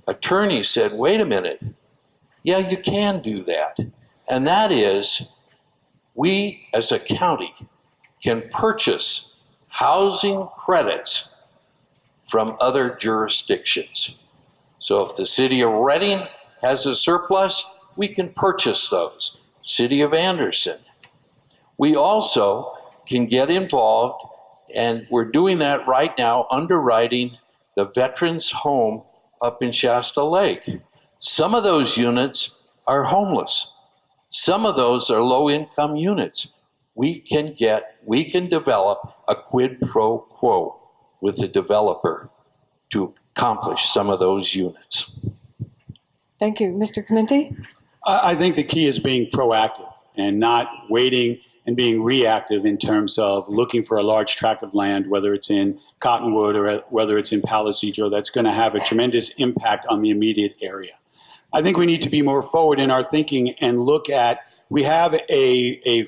attorney said, wait a minute, yeah, you can do that. And that is, we as a county can purchase housing credits from other jurisdictions. So if the city of Reading has a surplus, we can purchase those. City of Anderson. We also can get involved, and we're doing that right now, underwriting the veterans' home up in Shasta Lake. Some of those units are homeless. Some of those are low-income units. We can develop a quid pro quo with the developer to accomplish some of those units. Thank you. Mr. Chimenti? I think the key is being proactive and not waiting and being reactive in terms of looking for a large tract of land, whether it's in Cottonwood or whether it's in Palisadro, that's going to have a tremendous impact on the immediate area. I think we need to be more forward in our thinking and look at, we have a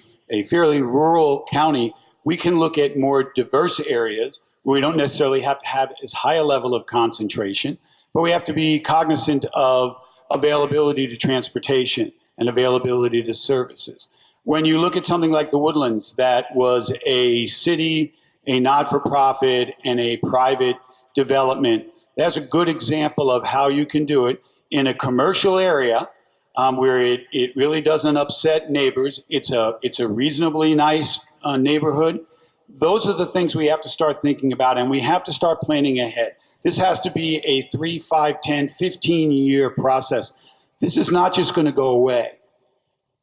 fairly rural county. We can look at more diverse areas where we don't necessarily have to have as high a level of concentration, but we have to be cognizant of availability to transportation and availability to services. When you look at something like the Woodlands, that was a city, a not-for-profit, and a private development, that's a good example of how you can do it in a commercial area where it really doesn't upset neighbors. It's a reasonably nice neighborhood. Those are the things we have to start thinking about, and we have to start planning ahead. This has to be a 3, 5, 10, 15-year process. This is not just going to go away,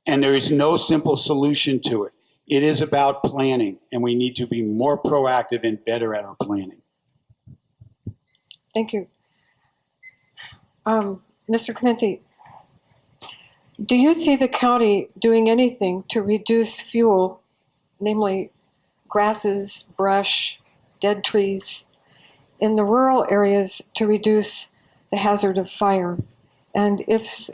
and there is no simple solution to it. It is about planning, and we need to be more proactive and better at our planning. Thank you. Mr. Chimenti, do you see the county doing anything to reduce fuel, namely grasses, brush, dead trees, in the rural areas to reduce the hazard of fire? And if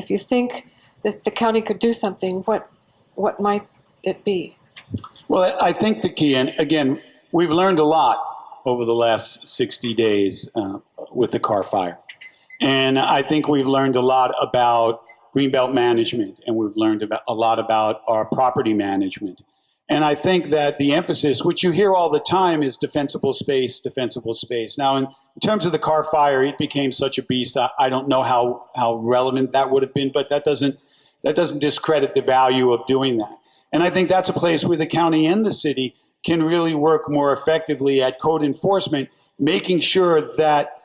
you think that the county could do something, what might it be? Well, I think the key, and again, we've learned a lot over the last 60 days with the Carr fire. And I think we've learned a lot about greenbelt management, and we've learned a lot about our property management. And I think that the emphasis, which you hear all the time, is defensible space, defensible space. Now, in terms of the Carr fire, it became such a beast. I don't know how relevant that would have been, but that doesn't discredit the value of doing that. And I think that's a place where the county and the city can really work more effectively at code enforcement, making sure that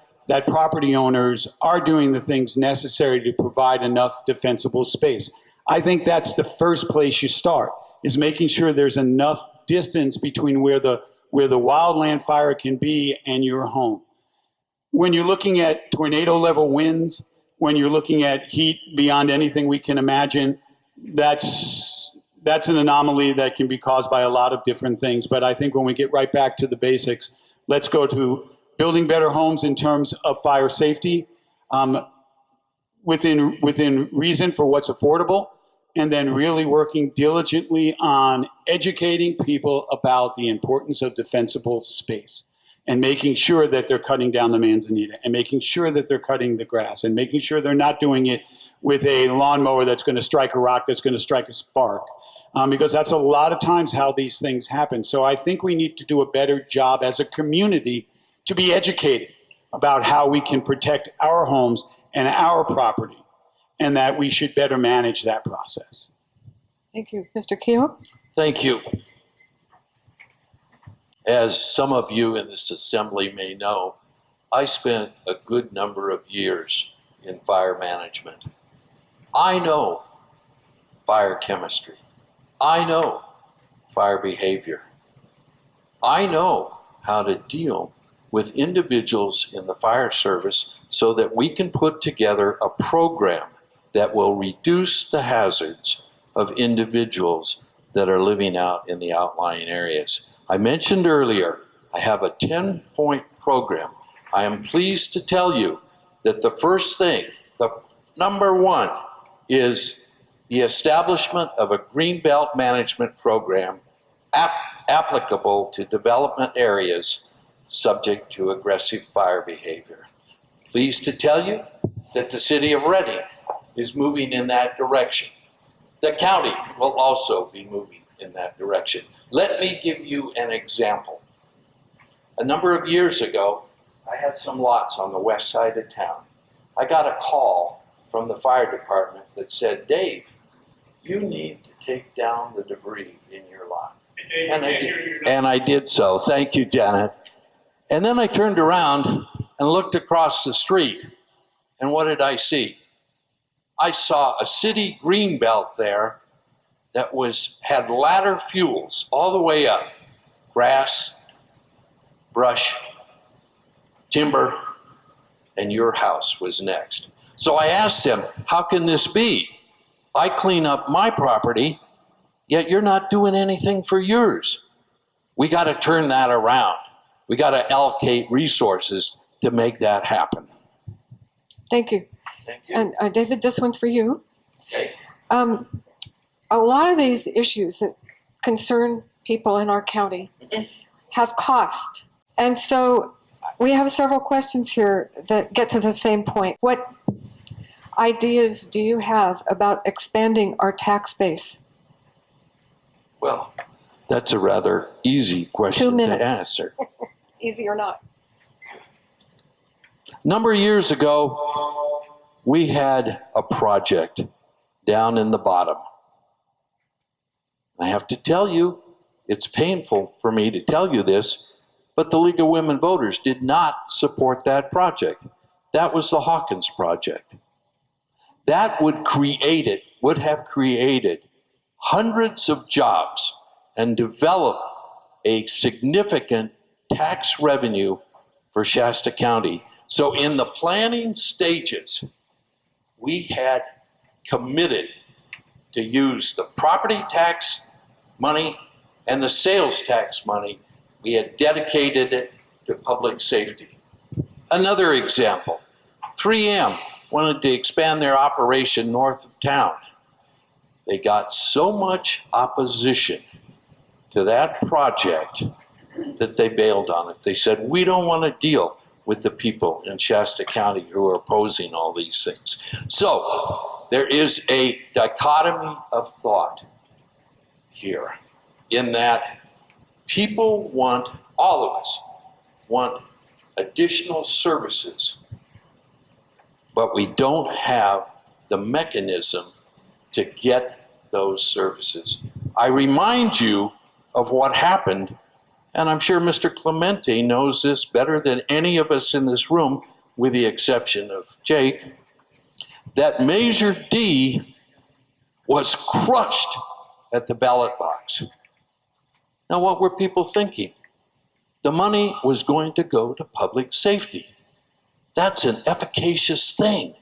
property owners are doing the things necessary to provide enough defensible space. I think that's the first place you start, is making sure there's enough distance between where the wildland fire can be and your home. When you're looking at tornado level winds, when you're looking at heat beyond anything we can imagine, that's an anomaly that can be caused by a lot of different things. But I think when we get right back to the basics, let's go to building better homes in terms of fire safety, within reason for what's affordable, and then really working diligently on educating people about the importance of defensible space, and making sure that they're cutting down the manzanita, and making sure that they're cutting the grass, and making sure they're not doing it with a lawnmower that's going to strike a rock, that's going to strike a spark, because that's a lot of times how these things happen. So I think we need to do a better job as a community to be educated about how we can protect our homes and our property, and that we should better manage that process. Thank you. Mr. Kehoe? Thank you. As some of you in this assembly may know, I spent a good number of years in fire management. I know fire chemistry. I know fire behavior. I know how to deal with individuals in the fire service so that we can put together a program that will reduce the hazards of individuals that are living out in the outlying areas. I mentioned earlier, I have a 10-point program. I am pleased to tell you that the first thing, Number one is the establishment of a Greenbelt Management Program applicable to development areas subject to aggressive fire behavior. Pleased to tell you that the City of Reading is moving in that direction. The county will also be moving in that direction. Let me give you an example. A number of years ago, I had some lots on the west side of town. I got a call from the fire department that said, Dave, you need to take down the debris in your lot. And I did so. Thank you, Janet. And then I turned around and looked across the street. And what did I see? I saw a city green belt there that had ladder fuels all the way up. Grass, brush, timber, and your house was next. So I asked him, how can this be? I clean up my property, yet you're not doing anything for yours. We got to turn that around. We got to allocate resources to make that happen. Thank you. Thank you. And David, this one's for you. Okay. A lot of these issues that concern people in our county have cost. And so we have several questions here that get to the same point. What ideas do you have about expanding our tax base? Well, that's a rather easy question 2 minutes. to answer. Easy or not? A number of years ago, we had a project down in the bottom. I have to tell you, it's painful for me to tell you this, but the League of Women Voters did not support that project. That was the Hawkins project. That would have created hundreds of jobs and developed a significant tax revenue for Shasta County. So in the planning stages, we had committed to use the property tax money and the sales tax money. We had dedicated it to public safety. Another example, 3M wanted to expand their operation north of town. They got so much opposition to that project that they bailed on it. They said, we don't want to deal with the people in Shasta County who are opposing all these things. So there is a dichotomy of thought here in that people want, all of us, want additional services, but we don't have the mechanism to get those services. I remind you of what happened, and I'm sure Mr. Chimenti knows this better than any of us in this room, with the exception of Jake, that Measure D was crushed at the ballot box. Now, what were people thinking? The money was going to go to public safety. That's an efficacious thing.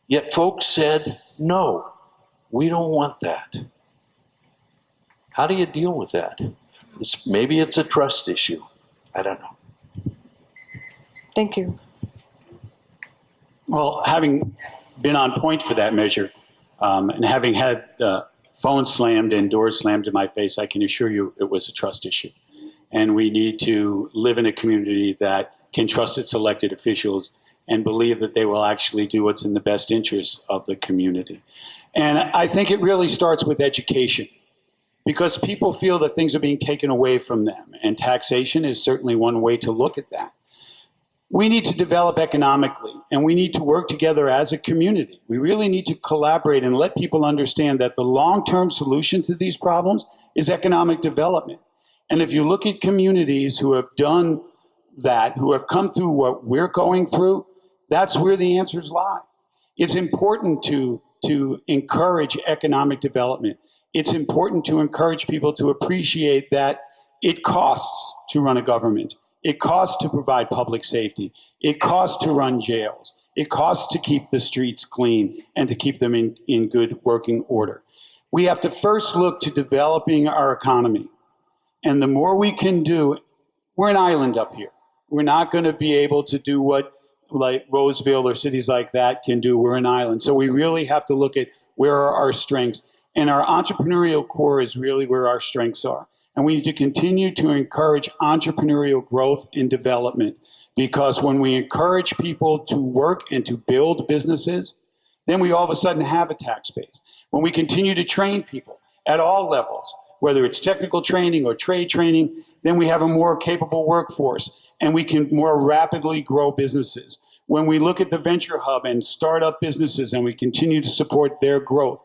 Yet folks said, no, we don't want that. How do you deal with that? Maybe it's a trust issue. I don't know. Thank you. Well, having been on point for that measure, and having had the phone slammed and doors slammed in my face, I can assure you it was a trust issue. And we need to live in a community that can trust its elected officials and believe that they will actually do what's in the best interest of the community. And I think it really starts with education, because people feel that things are being taken away from them, and taxation is certainly one way to look at that. We need to develop economically, and we need to work together as a community. We really need to collaborate and let people understand that the long-term solution to these problems is economic development. And if you look at communities who have done that, who have come through what we're going through, that's where the answers lie. It's important to encourage economic development. It's important to encourage people to appreciate that it costs to run a government. It costs to provide public safety. It costs to run jails. It costs to keep the streets clean and to keep them in good working order. We have to first look to developing our economy. And the more we can do, we're an island up here. We're not going to be able to do what like Roseville or cities like that can do. We're an island. So we really have to look at where are our strengths. And our entrepreneurial core is really where our strengths are. And we need to continue to encourage entrepreneurial growth and development, because when we encourage people to work and to build businesses, then we all of a sudden have a tax base. When we continue to train people at all levels, whether it's technical training or trade training, then we have a more capable workforce and we can more rapidly grow businesses. When we look at the Venture Hub and startup businesses and we continue to support their growth,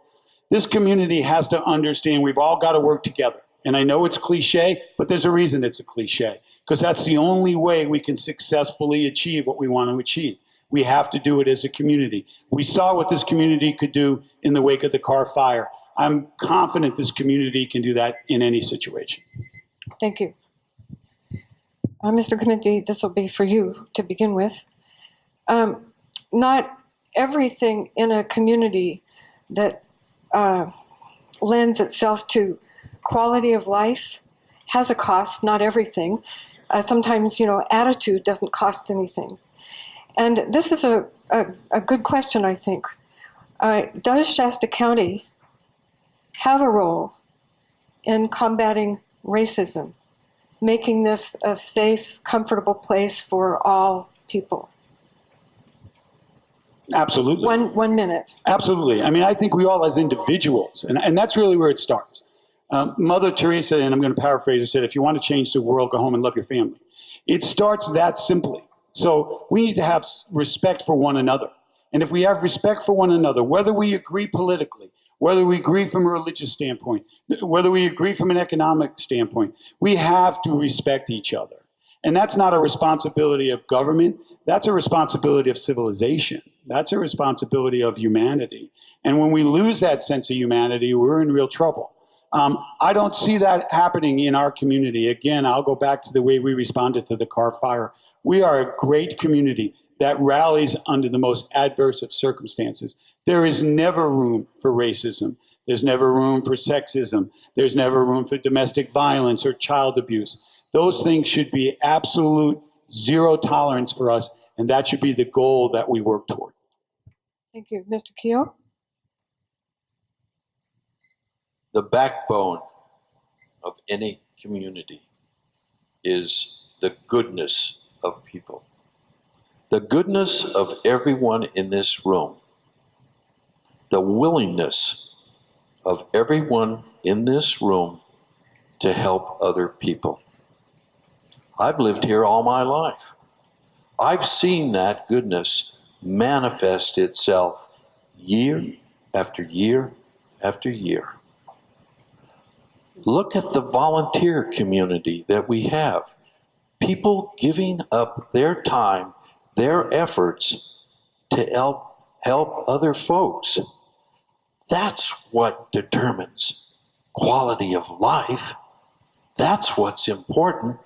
this community has to understand we've all got to work together. And I know it's cliche, but there's a reason it's a cliche, because that's the only way we can successfully achieve what we want to achieve. We have to do it as a community. We saw what this community could do in the wake of the car fire. I'm confident this community can do that in any situation. Thank you. Mr. Chimenti, this will be for you to begin with. Not everything in a community that lends itself to quality of life has a cost, not everything. Sometimes, attitude doesn't cost anything. And this is a good question, I think. Does Shasta County have a role in combating racism, making this a safe, comfortable place for all people? Absolutely. One minute. Absolutely. I mean, I think we all as individuals, and that's really where it starts. Mother Teresa, and I'm going to paraphrase her, said, if you want to change the world, go home and love your family. It starts that simply. So we need to have respect for one another. And if we have respect for one another, whether we agree politically, whether we agree from a religious standpoint, whether we agree from an economic standpoint, we have to respect each other. And that's not a responsibility of government. That's a responsibility of civilization. That's a responsibility of humanity. And when we lose that sense of humanity, we're in real trouble. I don't see that happening in our community. Again, I'll go back to the way we responded to the car fire. We are a great community that rallies under the most adverse of circumstances. There is never room for racism. There's never room for sexism. There's never room for domestic violence or child abuse. Those things should be absolute zero tolerance for us, and that should be the goal that we work toward. Thank you. Mr. Kehoe? The backbone of any community is the goodness of people. The goodness of everyone in this room. The willingness of everyone in this room to help other people. I've lived here all my life. I've seen that goodness manifest itself year after year after year. Look at the volunteer community that we have. People giving up their time, their efforts to help other folks. That's what determines quality of life. That's what's important.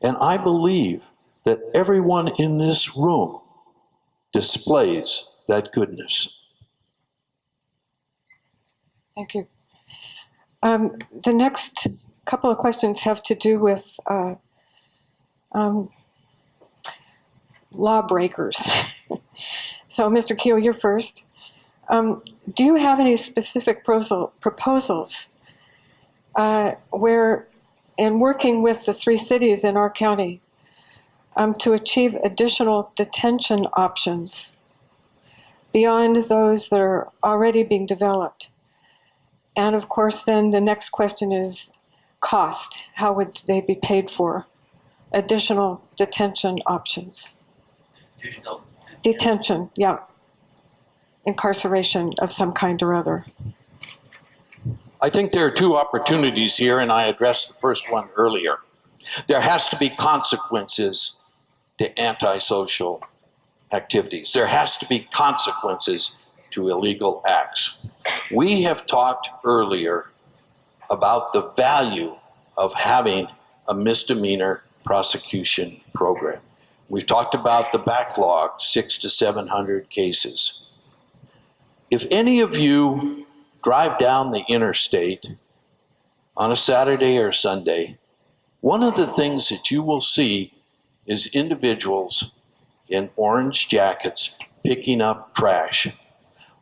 And I believe that everyone in this room displays that goodness. Thank you. The next couple of questions have to do with lawbreakers. So, Mr. Kehoe, you're first. Do you have any specific proposals where, in working with the 3 cities in our county, to achieve additional detention options beyond those that are already being developed? And of course, then the next question is cost. How would they be paid for? Additional detention options. Detention, yeah. Incarceration of some kind or other. I think there are 2 opportunities here, and I addressed the first one earlier. There has to be consequences to antisocial activities. There has to be consequences to illegal acts. We have talked earlier about the value of having a misdemeanor prosecution program. We've talked about the backlog, 600 to 700 cases. If any of you drive down the interstate on a Saturday or Sunday, one of the things that you will see is individuals in orange jackets picking up trash.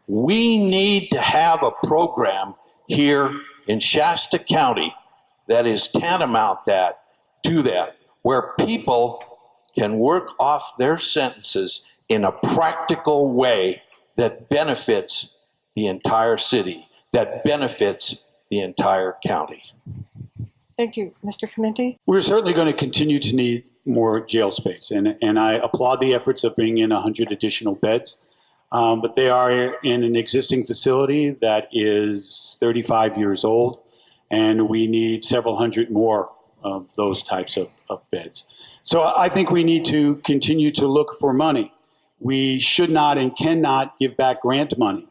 We need to have a program here in Shasta County that is tantamount to that, where people can work off their sentences in a practical way that benefits the entire city, that benefits the entire county. Thank you. Mr. Chimenti? We're certainly going to continue to need more jail space, and I applaud the efforts of bringing in 100 additional beds. But they are in an existing facility that is 35 years old, and we need several hundred more of those types of beds. So I think we need to continue to look for money. We should not and cannot give back grant money.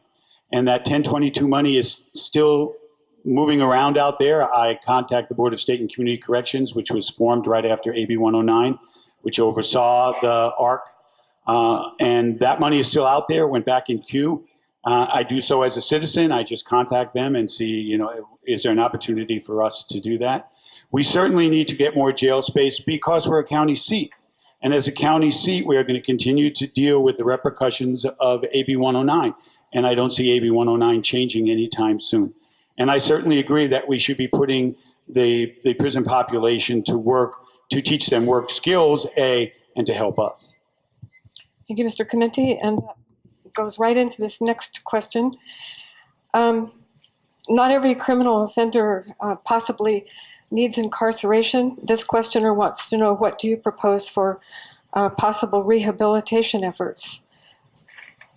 And that 1022 money is still moving around out there. I contact the Board of State and Community Corrections, which was formed right after AB 109, which oversaw the ARC. And that money is still out there, went back in queue. I do so as a citizen. I just contact them and see, is there an opportunity for us to do that? We certainly need to get more jail space because we're a county seat. And as a county seat, we are going to continue to deal with the repercussions of AB 109. And I don't see AB 109 changing anytime soon. And I certainly agree that we should be putting the prison population to work, to teach them work skills, and to help us. Thank you, Mr. Chimenti. And that goes right into this next question. Not every criminal offender possibly needs incarceration. This questioner wants to know, what do you propose for possible rehabilitation efforts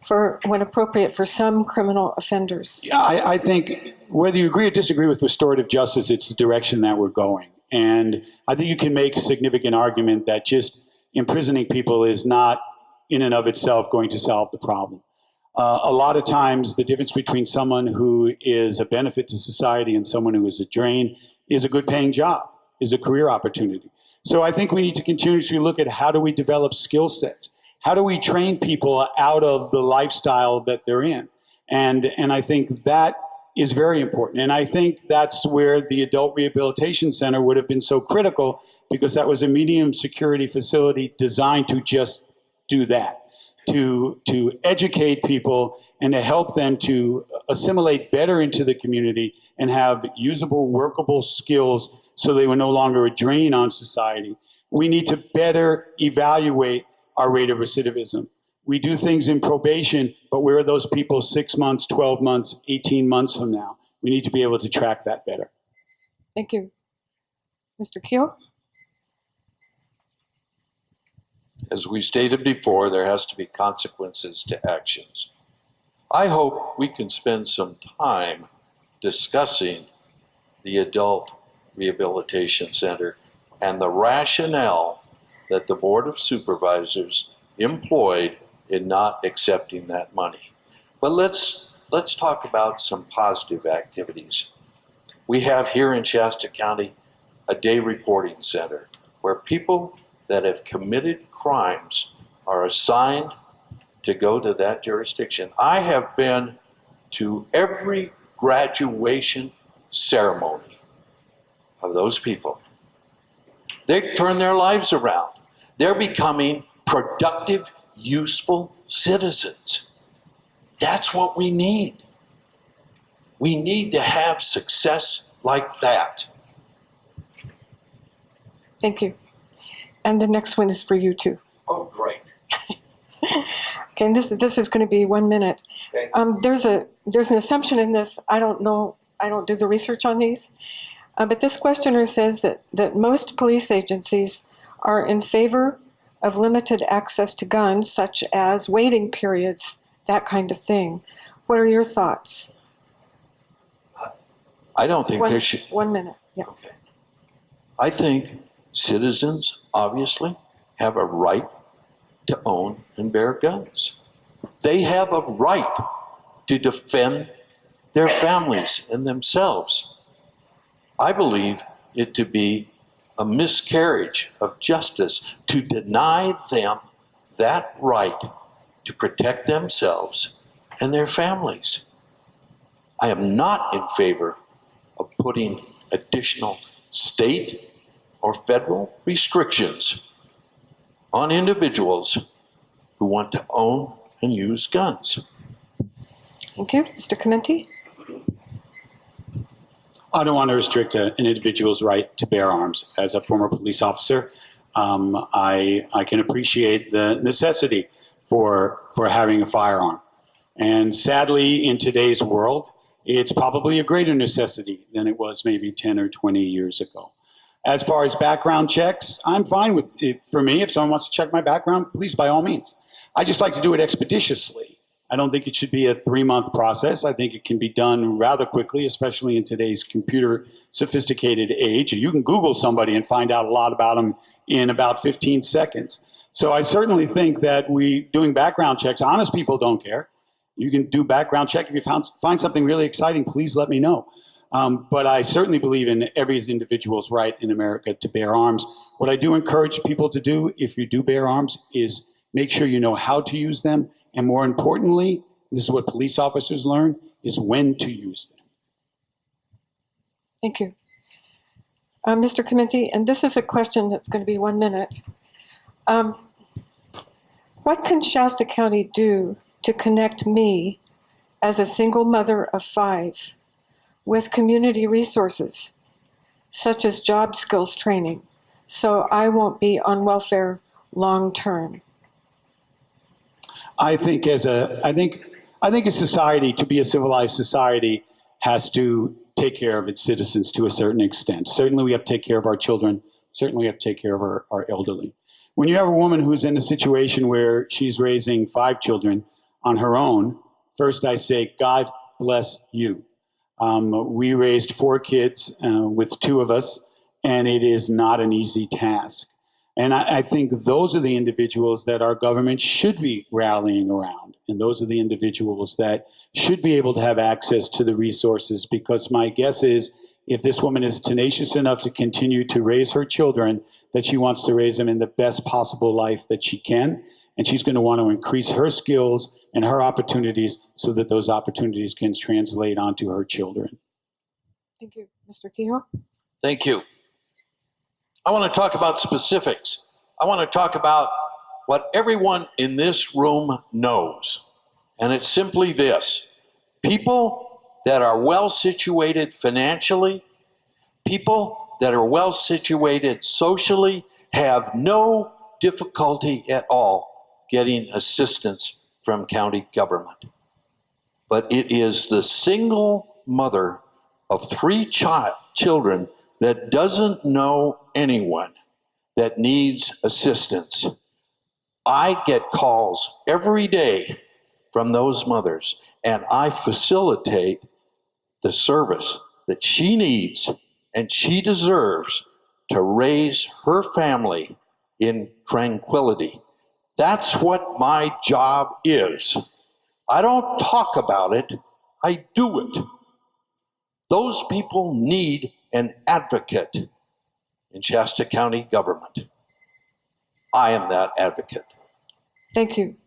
for, when appropriate, for some criminal offenders? Yeah, I think whether you agree or disagree with restorative justice, it's the direction that we're going. And I think you can make a significant argument that just imprisoning people is not in and of itself going to solve the problem. A lot of times the difference between someone who is a benefit to society and someone who is a drain is a good paying job, is a career opportunity. So I think we need to continuously look at how do we develop skill sets? How do we train people out of the lifestyle that they're in? And I think that is very important. And I think that's where the Adult Rehabilitation Center would have been so critical, because that was a medium security facility designed to just do that, to educate people and to help them to assimilate better into the community and have usable, workable skills so they were no longer a drain on society. We need to better evaluate our rate of recidivism. We do things in probation, but where are those people 6 months, 12 months, 18 months from now? We need to be able to track that better. Thank you. Mr. Kehoe? As we stated before, there has to be consequences to actions. I hope we can spend some time discussing the Adult Rehabilitation Center and the rationale that the Board of Supervisors employed in not accepting that money. But let's talk about some positive activities. We have here in Shasta County a day reporting center where people that have committed crimes are assigned to go to that jurisdiction. I have been to every graduation ceremony of those people. They've turned their lives around. They're becoming productive, useful citizens. That's what we need. We need to have success like that. Thank you. And the next one is for you too. Oh, great. Okay, and this is going to be 1 minute. Okay. There's an assumption in this. I don't know. I don't do the research on these. But this questioner says that most police agencies are in favor of limited access to guns, such as waiting periods, that kind of thing. What are your thoughts? I don't think there should. 1 minute. Yeah. Okay. I think citizens obviously have a right to own and bear guns. They have a right to defend their families and themselves. I believe it to be a miscarriage of justice to deny them that right to protect themselves and their families. I am not in favor of putting additional state or federal restrictions on individuals who want to own and use guns. Thank you. Mr. Chimenti? I don't want to restrict an individual's right to bear arms. As a former police officer, I can appreciate the necessity for having a firearm. And sadly, in today's world, it's probably a greater necessity than it was maybe 10 or 20 years ago. As far as background checks, I'm fine with it. For me, if someone wants to check my background, please, by all means. I just like to do it expeditiously. I don't think it should be a 3-month process. I think it can be done rather quickly, especially in today's computer sophisticated age. You can Google somebody and find out a lot about them in about 15 seconds. So I certainly think that doing background checks, honest people don't care. You can do background check. If you find something really exciting, please let me know. But I certainly believe in every individual's right in America to bear arms. What I do encourage people to do, if you do bear arms, is make sure you know how to use them. And more importantly, this is what police officers learn, is when to use them. Thank you. Mr. Chimenti, and this is a question that's going to be 1 minute. What can Shasta County do to connect me as a single mother of 5 with community resources, such as job skills training, so I won't be on welfare long term? I think a society, to be a civilized society, has to take care of its citizens to a certain extent. Certainly we have to take care of our children. Certainly we have to take care of our elderly. When you have a woman who's in a situation where she's raising 5 children on her own, first I say, God bless you. We raised 4 kids with 2 of us, and it is not an easy task. And I think those are the individuals that our government should be rallying around. And those are the individuals that should be able to have access to the resources, because my guess is if this woman is tenacious enough to continue to raise her children, that she wants to raise them in the best possible life that she can. And she's going to want to increase her skills and her opportunities so that those opportunities can translate onto her children. Thank you. Mr. Kehoe? Thank you. I want to talk about specifics. I want to talk about what everyone in this room knows. And it's simply this: people that are well situated financially, people that are well situated socially, have no difficulty at all getting assistance from county government. But it is the single mother of 3 children that doesn't know anyone that needs assistance. I get calls every day from those mothers, and I facilitate the service that she needs and she deserves to raise her family in tranquility. That's what my job is. I don't talk about it, I do it. Those people need an advocate in Shasta County government. I am that advocate. Thank you.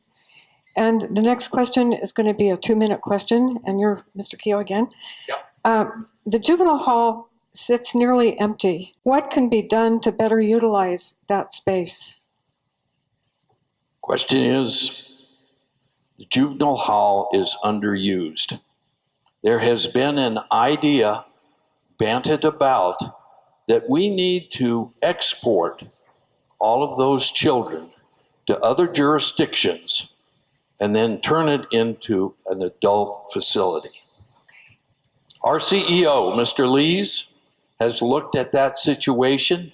And the next question is going to be a 2-minute question, and you're Mr. Kehoe again. Yep. The juvenile hall sits nearly empty. What can be done to better utilize that space? Question is, the juvenile hall is underused. There has been an idea banted about that we need to export all of those children to other jurisdictions and then turn it into an adult facility. Our CEO, Mr. Lees, has looked at that situation,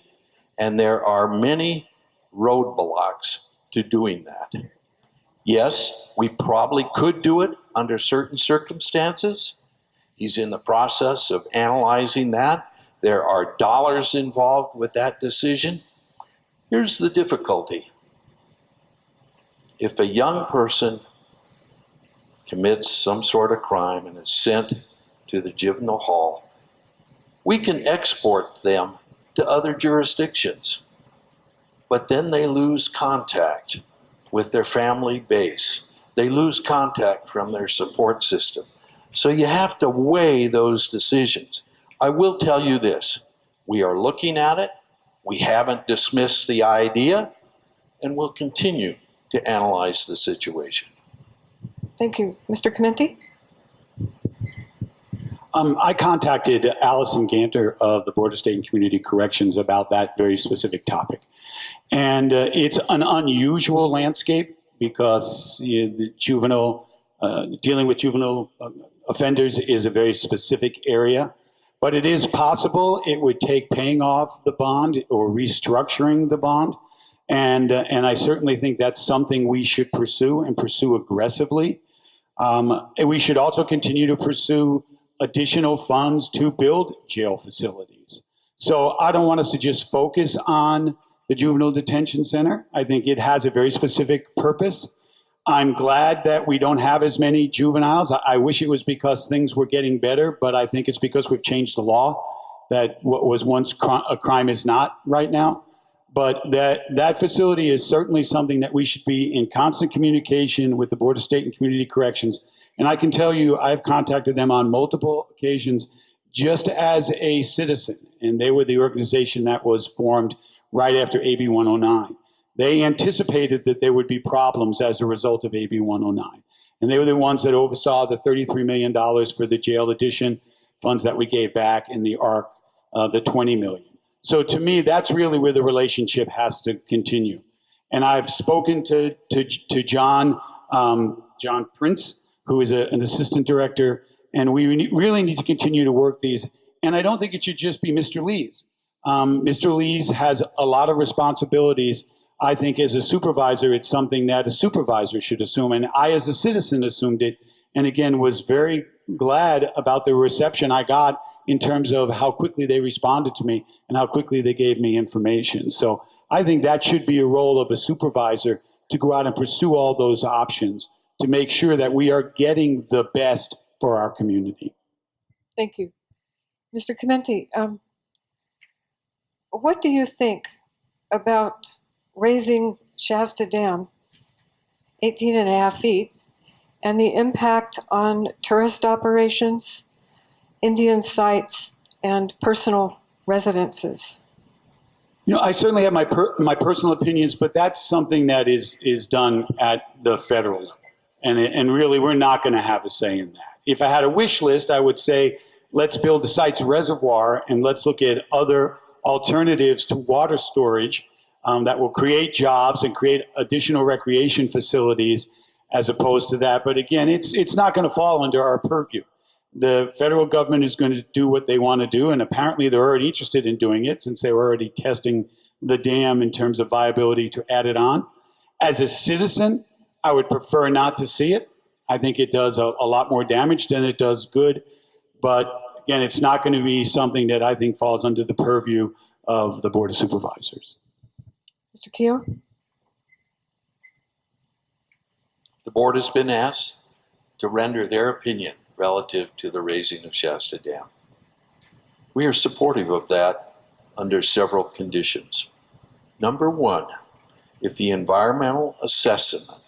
and there are many roadblocks to doing that. Yes, we probably could do it under certain circumstances. He's in the process of analyzing that. There are dollars involved with that decision. Here's the difficulty. If a young person commits some sort of crime and is sent to the juvenile hall, we can export them to other jurisdictions, but then they lose contact with their family base. They lose contact from their support system. So you have to weigh those decisions. I will tell you this, we are looking at it, we haven't dismissed the idea, and we'll continue to analyze the situation. Thank you. Mr. Chimenti? I contacted Allison Ganter of the Board of State and Community Corrections about that very specific topic. And it's an unusual landscape because the juvenile, dealing with juvenile offenders is a very specific area. But it is possible it would take paying off the bond or restructuring the bond. And I certainly think that's something we should pursue and pursue aggressively. And we should also continue to pursue additional funds to build jail facilities. So I don't want us to just focus on the Juvenile Detention Center. I think it has a very specific purpose. I'm glad that we don't have as many juveniles. I wish it was because things were getting better, but I think it's because we've changed the law that what was once a crime is not right now. But that facility is certainly something that we should be in constant communication with the Board of State and Community Corrections. And I can tell you, I've contacted them on multiple occasions just as a citizen. And they were the organization that was formed right after AB 109. They anticipated that there would be problems as a result of AB 109. And they were the ones that oversaw the $33 million for the jail addition funds that we gave back in the ARC, the $20 million. So to me, that's really where the relationship has to continue. And I've spoken to John Prince, who is an assistant director, and we really need to continue to work these. And I don't think it should just be Mr. Lees. Mr. Lees has a lot of responsibilities. I think as a supervisor, it's something that a supervisor should assume. And I, as a citizen, assumed it. And again, was very glad about the reception I got in terms of how quickly they responded to me and how quickly they gave me information. So I think that should be a role of a supervisor to go out and pursue all those options to make sure that we are getting the best for our community. Thank you. Mr. Chimenti, what do you think about raising Shasta Dam 18.5 feet and the impact on tourist operations, Indian sites, and personal residences? You know, I certainly have my personal opinions, but that's something that is done at the federal level. And really, we're not going to have a say in that. If I had a wish list, I would say, let's build the site's reservoir and let's look at other alternatives to water storage that will create jobs and create additional recreation facilities as opposed to that. But again, it's not going to fall under our purview. The federal government is going to do what they want to do, and apparently they're already interested in doing it since they were already testing the dam in terms of viability to add it on. As a citizen, I would prefer not to see it. I think it does a lot more damage than it does good. But again, it's not going to be something that I think falls under the purview of the Board of Supervisors. Mr. Kehoe? The board has been asked to render their opinion relative to the raising of Shasta Dam. We are supportive of that under several conditions. Number one, if the environmental assessment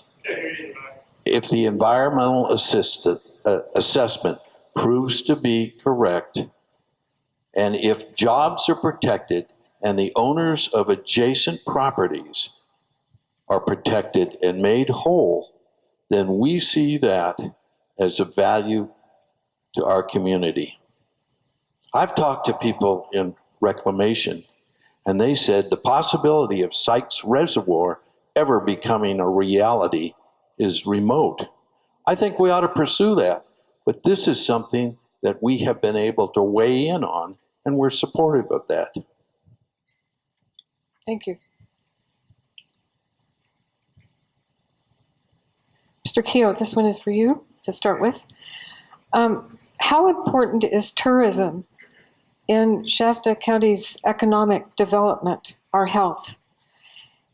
proves to be correct, and if jobs are protected and the owners of adjacent properties are protected and made whole, then we see that as a value to our community. I've talked to people in reclamation, and they said the possibility of Sykes Reservoir ever becoming a reality is remote. I think we ought to pursue that, but this is something that we have been able to weigh in on, and we're supportive of that. Thank you. Mr. Kehoe, this one is for you to start with. How important is tourism in Shasta County's economic development, our health?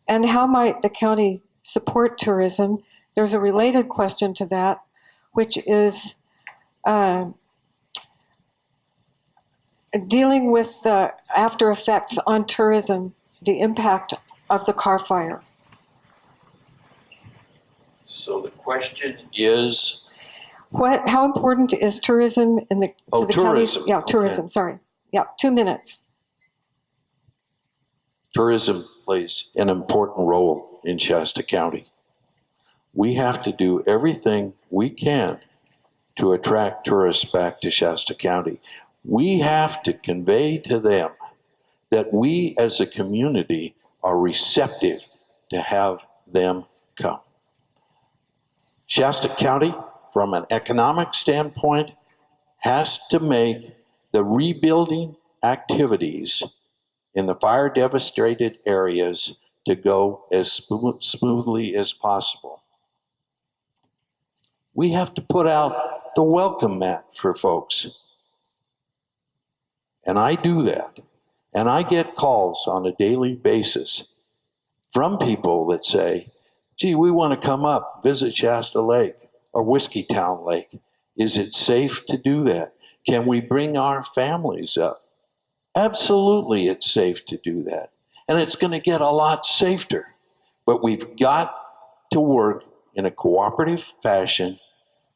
And how might the county support tourism? There's a related question to that, which is dealing with the after effects on tourism, the impact of the car fire. So the question is, How important is tourism in the to the county's? tourism. Yeah, tourism. Okay. Sorry. Yeah, 2 minutes. Tourism plays an important role in Shasta County. we have to do everything we can to attract tourists back to Shasta County. We have to convey to them that we as a community are receptive to have them come. Shasta County, from an economic standpoint, has to make the rebuilding activities in the fire devastated areas to go as smoothly as possible. We have to put out the welcome mat for folks. And I do that. And I get calls on a daily basis from people that say, gee, we want to come up, visit Shasta Lake or Whiskeytown Lake. Is it safe to do that? Can we bring our families up? Absolutely, it's safe to do that. And it's going to get a lot safer. But we've got to work in a cooperative fashion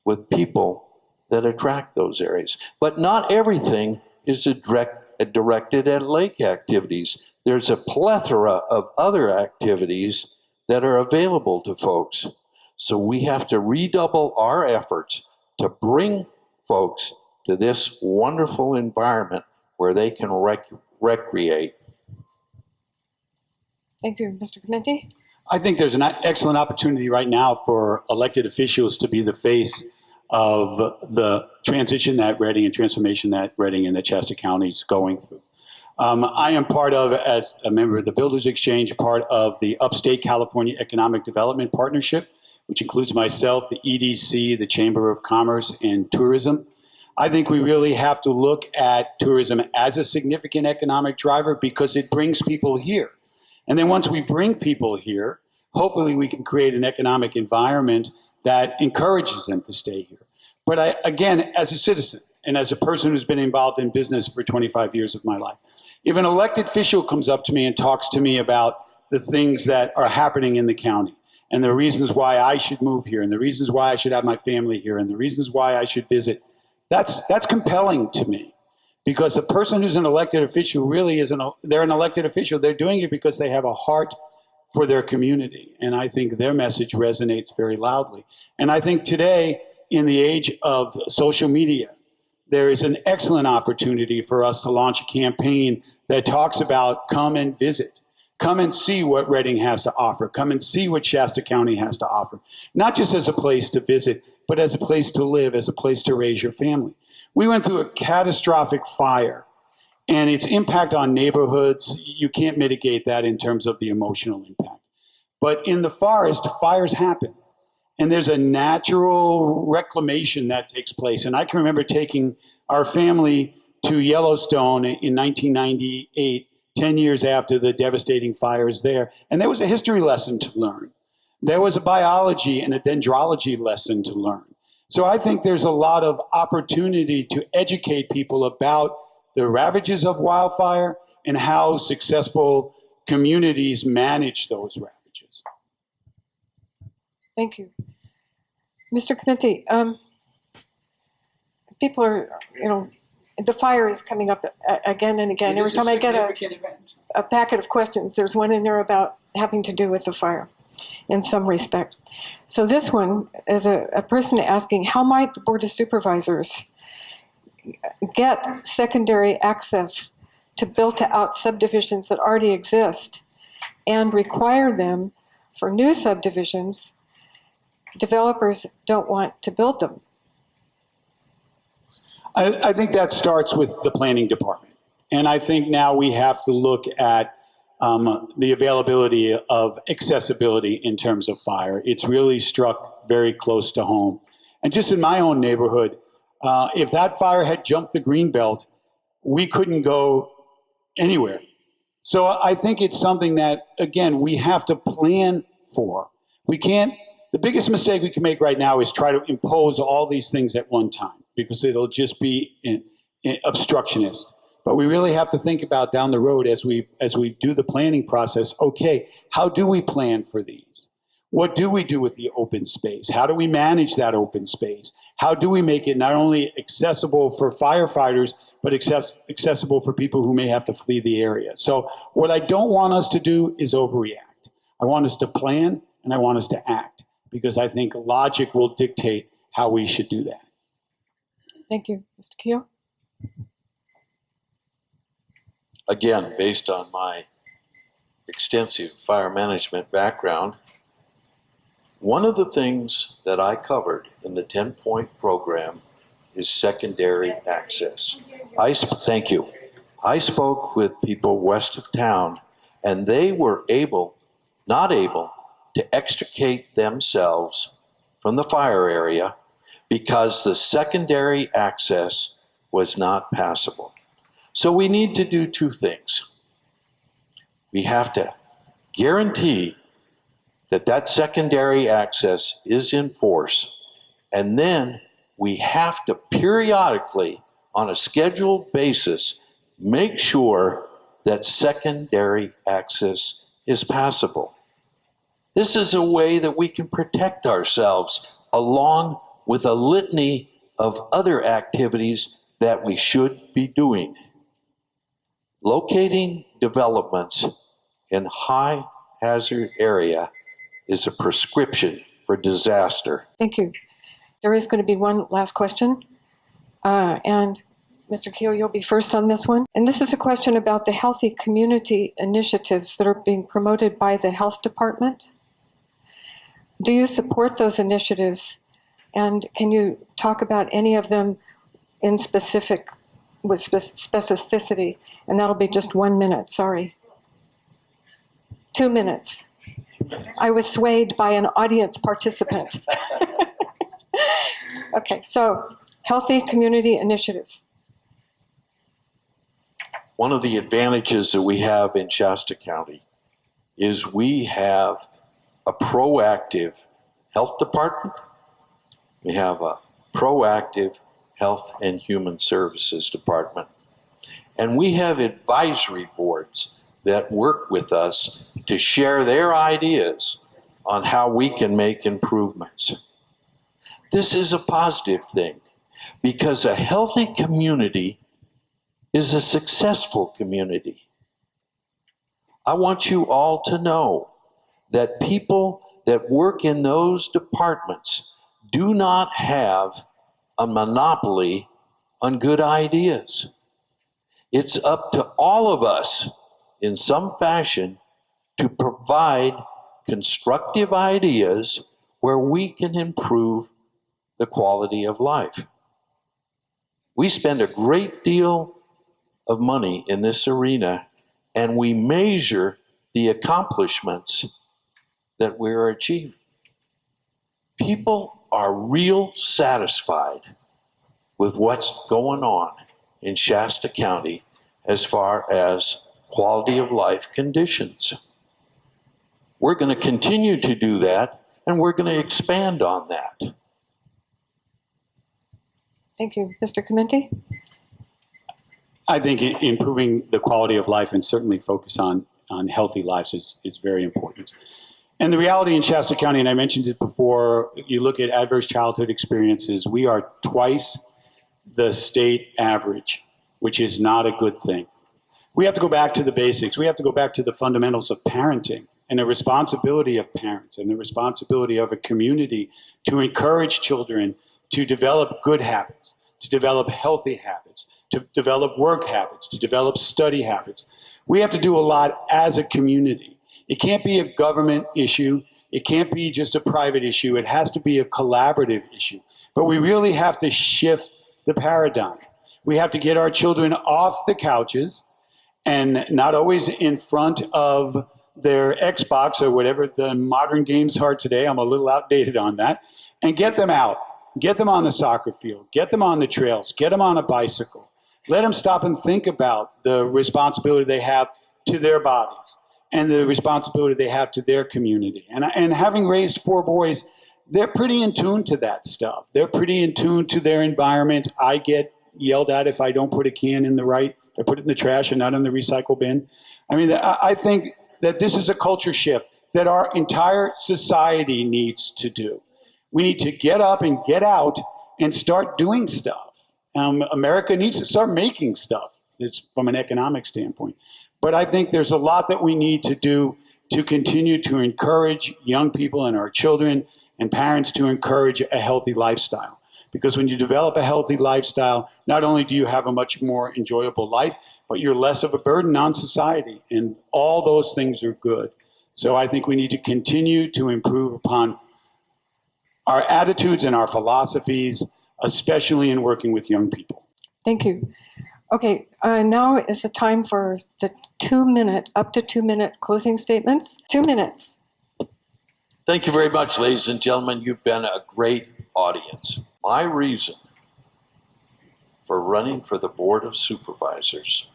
with people that attract those areas. But not everything is directed at lake activities. There's a plethora of other activities that are available to folks. So we have to redouble our efforts to bring folks to this wonderful environment where they can recreate. Thank you, Mr. Chimenti. I think there's an excellent opportunity right now for elected officials to be the face of the transition that Reading and transformation that Reading and that Shasta County is going through. I am part of, as a member of the Builders Exchange, part of the Upstate California Economic Development Partnership, which includes myself, the EDC, the Chamber of Commerce, and tourism. I think we really have to look at tourism as a significant economic driver because it brings people here. And then once we bring people here, hopefully we can create an economic environment that encourages them to stay here. But again, as a citizen and as a person who's been involved in business for 25 years of my life, if an elected official comes up to me and talks to me about the things that are happening in the county and the reasons why I should move here and the reasons why I should have my family here and the reasons why I should visit, that's compelling to me. Because a person who's an elected official really they're an elected official. They're doing it because they have a heart for their community. And I think their message resonates very loudly. And I think today, in the age of social media, there is an excellent opportunity for us to launch a campaign that talks about come and visit. Come and see what Reading has to offer. Come and see what Shasta County has to offer. Not just as a place to visit, but as a place to live, as a place to raise your family. We went through a catastrophic fire, and its impact on neighborhoods, you can't mitigate that in terms of the emotional impact. But in the forest, fires happen, and there's a natural reclamation that takes place. And I can remember taking our family to Yellowstone in 1998, 10 years after the devastating fires there, and there was a history lesson to learn. There was a biology and a dendrology lesson to learn. So I think there's a lot of opportunity to educate people about the ravages of wildfire and how successful communities manage those ravages. Thank you. Mr. Chimenti, people are, the fire is coming up again and again. Every time I get a packet of questions, there's one in there about having to do with the fire in some respect. So this one is a person asking, how might the Board of Supervisors get secondary access to built-out subdivisions that already exist and require them for new subdivisions? Developers don't want to build them. I think that starts with the planning department. And I think now we have to look at the availability of accessibility in terms of fire. It's really struck very close to home. And just in my own neighborhood, if that fire had jumped the greenbelt, we couldn't go anywhere. So I think it's something that, again, we have to plan for. We can't, the biggest mistake we can make right now is try to impose all these things at one time, because it'll just be obstructionist. But we really have to think about down the road as we do the planning process, okay, how do we plan for these? What do we do with the open space? How do we manage that open space? How do we make it not only accessible for firefighters, but accessible for people who may have to flee the area? So what I don't want us to do is overreact. I want us to plan and I want us to act. because I think logic will dictate how we should do that. Thank you. Mr. Kehoe? Again, based on my extensive fire management background, one of the things that I covered in the 10-point program is secondary access. Thank you. I spoke with people west of town, and they were not able to extricate themselves from the fire area because the secondary access was not passable. So we need to do two things. We have to guarantee that that secondary access is in force, and then we have to periodically, on a scheduled basis, make sure that secondary access is passable. This is a way that we can protect ourselves along with a litany of other activities that we should be doing. Locating developments in high hazard area is a prescription for disaster. Thank you. There is going to be one last question. And Mr. Kehoe, you'll be first on this one. And this is a question about the healthy community initiatives that are being promoted by the health department. Do you support those initiatives? And can you talk about any of them in specific, with specificity? And that'll be just 1 minute, sorry. 2 minutes. I was swayed by an audience participant. Okay, so healthy community initiatives. One of the advantages that we have in Shasta County is we have a proactive health department. We have a proactive health and human services department. And we have advisory boards that work with us to share their ideas on how we can make improvements. This is a positive thing because a healthy community is a successful community. I want you all to know that people that work in those departments do not have a monopoly on good ideas. It's up to all of us in some fashion to provide constructive ideas where we can improve the quality of life. We spend a great deal of money in this arena, and we measure the accomplishments that we're achieving. People are real satisfied with what's going on in Shasta County as far as quality of life conditions. We're going to continue to do that, and we're going to expand on that. Thank you. Mr. Chimenti? I think improving the quality of life and certainly focus on healthy lives is very important. And the reality in Shasta County, and I mentioned it before, you look at adverse childhood experiences, we are twice the state average, which is not a good thing. We have to go back to the basics. We have to go back to the fundamentals of parenting and the responsibility of parents and the responsibility of a community to encourage children to develop good habits, to develop healthy habits, to develop work habits, to develop study habits. We have to do a lot as a community. It can't be a government issue. It can't be just a private issue. It has to be a collaborative issue. But we really have to shift the paradigm. We have to get our children off the couches and not always in front of their Xbox or whatever the modern games are today. I'm a little outdated on that. And get them out. Get them on the soccer field. Get them on the trails. Get them on a bicycle. Let them stop and think about the responsibility they have to their bodies and the responsibility they have to their community. And having raised 4 boys, they're pretty in tune to that stuff. They're pretty in tune to their environment. I get yelled at if I don't put a can in the right, if I put it in the trash and not in the recycle bin. I mean, I think that this is a culture shift that our entire society needs to do. We need to get up and get out and start doing stuff. America needs to start making stuff. It's from an economic standpoint. But I think there's a lot that we need to do to continue to encourage young people and our children and parents to encourage a healthy lifestyle. Because when you develop a healthy lifestyle, not only do you have a much more enjoyable life, but you're less of a burden on society. And all those things are good. So I think we need to continue to improve upon our attitudes and our philosophies, especially in working with young people. Thank you. Okay, now is the time for the up to 2 minute closing statements. 2 minutes. Thank you very much, ladies and gentlemen. You've been a great audience. My reason for running for the Board of Supervisors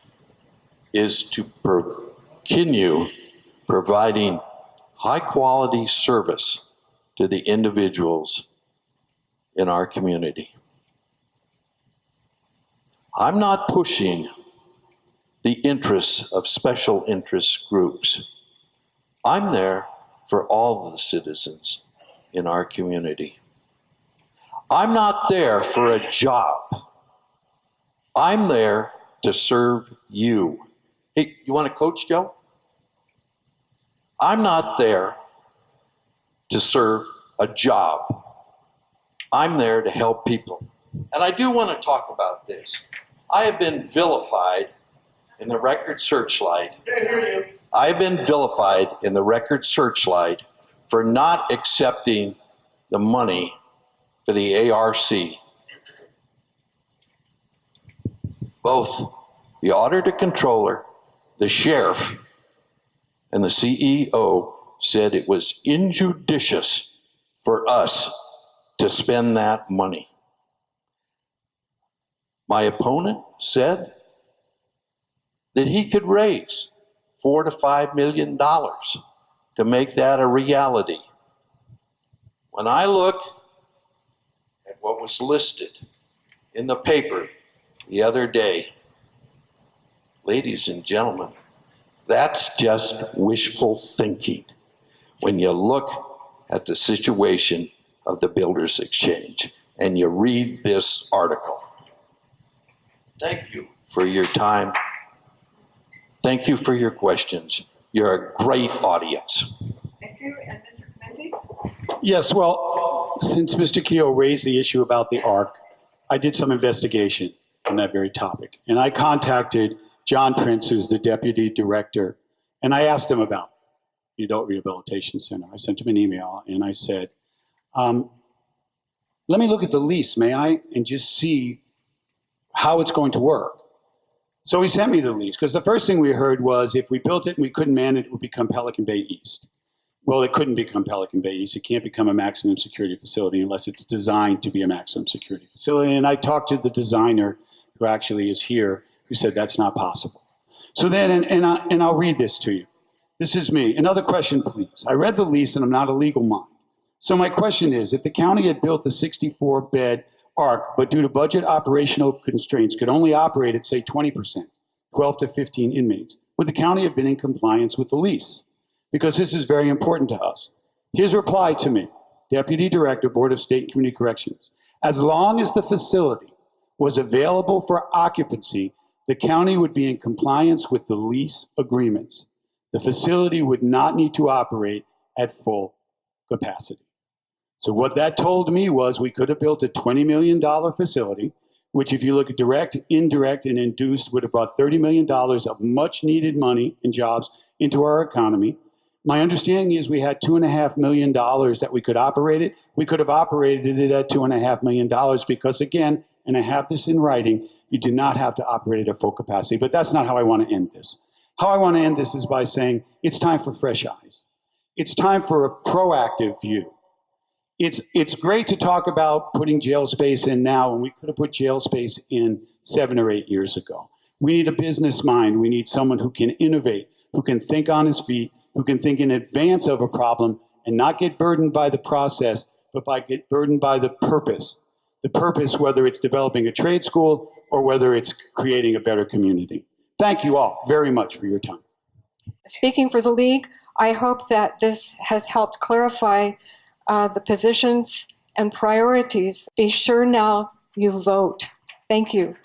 is to continue providing high-quality service to the individuals in our community. I'm not pushing the interests of special interest groups. I'm there for all the citizens in our community. I'm not there for a job. I'm there to serve you. Hey, you want to coach, Joe? I'm not there to serve a job. I'm there to help people. And I do want to talk about this. I have been vilified in the Record Searchlight. I have been vilified in the Record Searchlight for not accepting the money for the ARC. Both the auditor controller, the sheriff, and the CEO said it was injudicious for us to spend that money. My opponent said that he could raise $4 to $5 million to make that a reality. When I look at what was listed in the paper the other day, ladies and gentlemen, that's just wishful thinking when you look at the situation of the Builders Exchange and you read this article. Thank you for your time. Thank you for your questions. You're a great audience. Thank you. And Mr. Chimenti? Yes, well, since Mr. Kehoe raised the issue about the ARC, I did some investigation on that very topic. And I contacted John Prince, who's the deputy director, and I asked him about the Adult Rehabilitation Center. I sent him an email, and I said, let me look at the lease, may I, and just see how it's going to work. So he sent me the lease, because the first thing we heard was if we built it and we couldn't manage it, it would become Pelican Bay East. Well, it couldn't become Pelican Bay East. It can't become a maximum security facility unless it's designed to be a maximum security facility. And I talked to the designer, who actually is here, who said that's not possible. So then, and I'll read this to you. This is me. Another question, please. I read the lease, and I'm not a legal mind. So my question is, if the county had built a 64-bed ARC, but due to budget operational constraints could only operate at, say, 20%, 12 to 15 inmates, would the county have been in compliance with the lease? Because this is very important to us. His reply to me, Deputy Director, Board of State and Community Corrections, as long as the facility was available for occupancy, the county would be in compliance with the lease agreements. The facility would not need to operate at full capacity. So what that told me was we could have built a $20 million facility, which if you look at direct, indirect, and induced would have brought $30 million of much needed money and jobs into our economy. My understanding is we had $2.5 million that we could operate it. We could have operated it at $2.5 million because again, and I have this in writing, you do not have to operate it at full capacity, but that's not how I want to end this. How I want to end this is by saying it's time for fresh eyes. It's time for a proactive view. It's great to talk about putting jail space in now, and we could have put jail space in 7 or 8 years ago. We need a business mind. We need someone who can innovate, who can think on his feet, who can think in advance of a problem and not get burdened by the process, but get burdened by the purpose. The purpose, whether it's developing a trade school or whether it's creating a better community. Thank you all very much for your time. Speaking for the League, I hope that this has helped clarify the positions and priorities. Be sure now you vote. Thank you.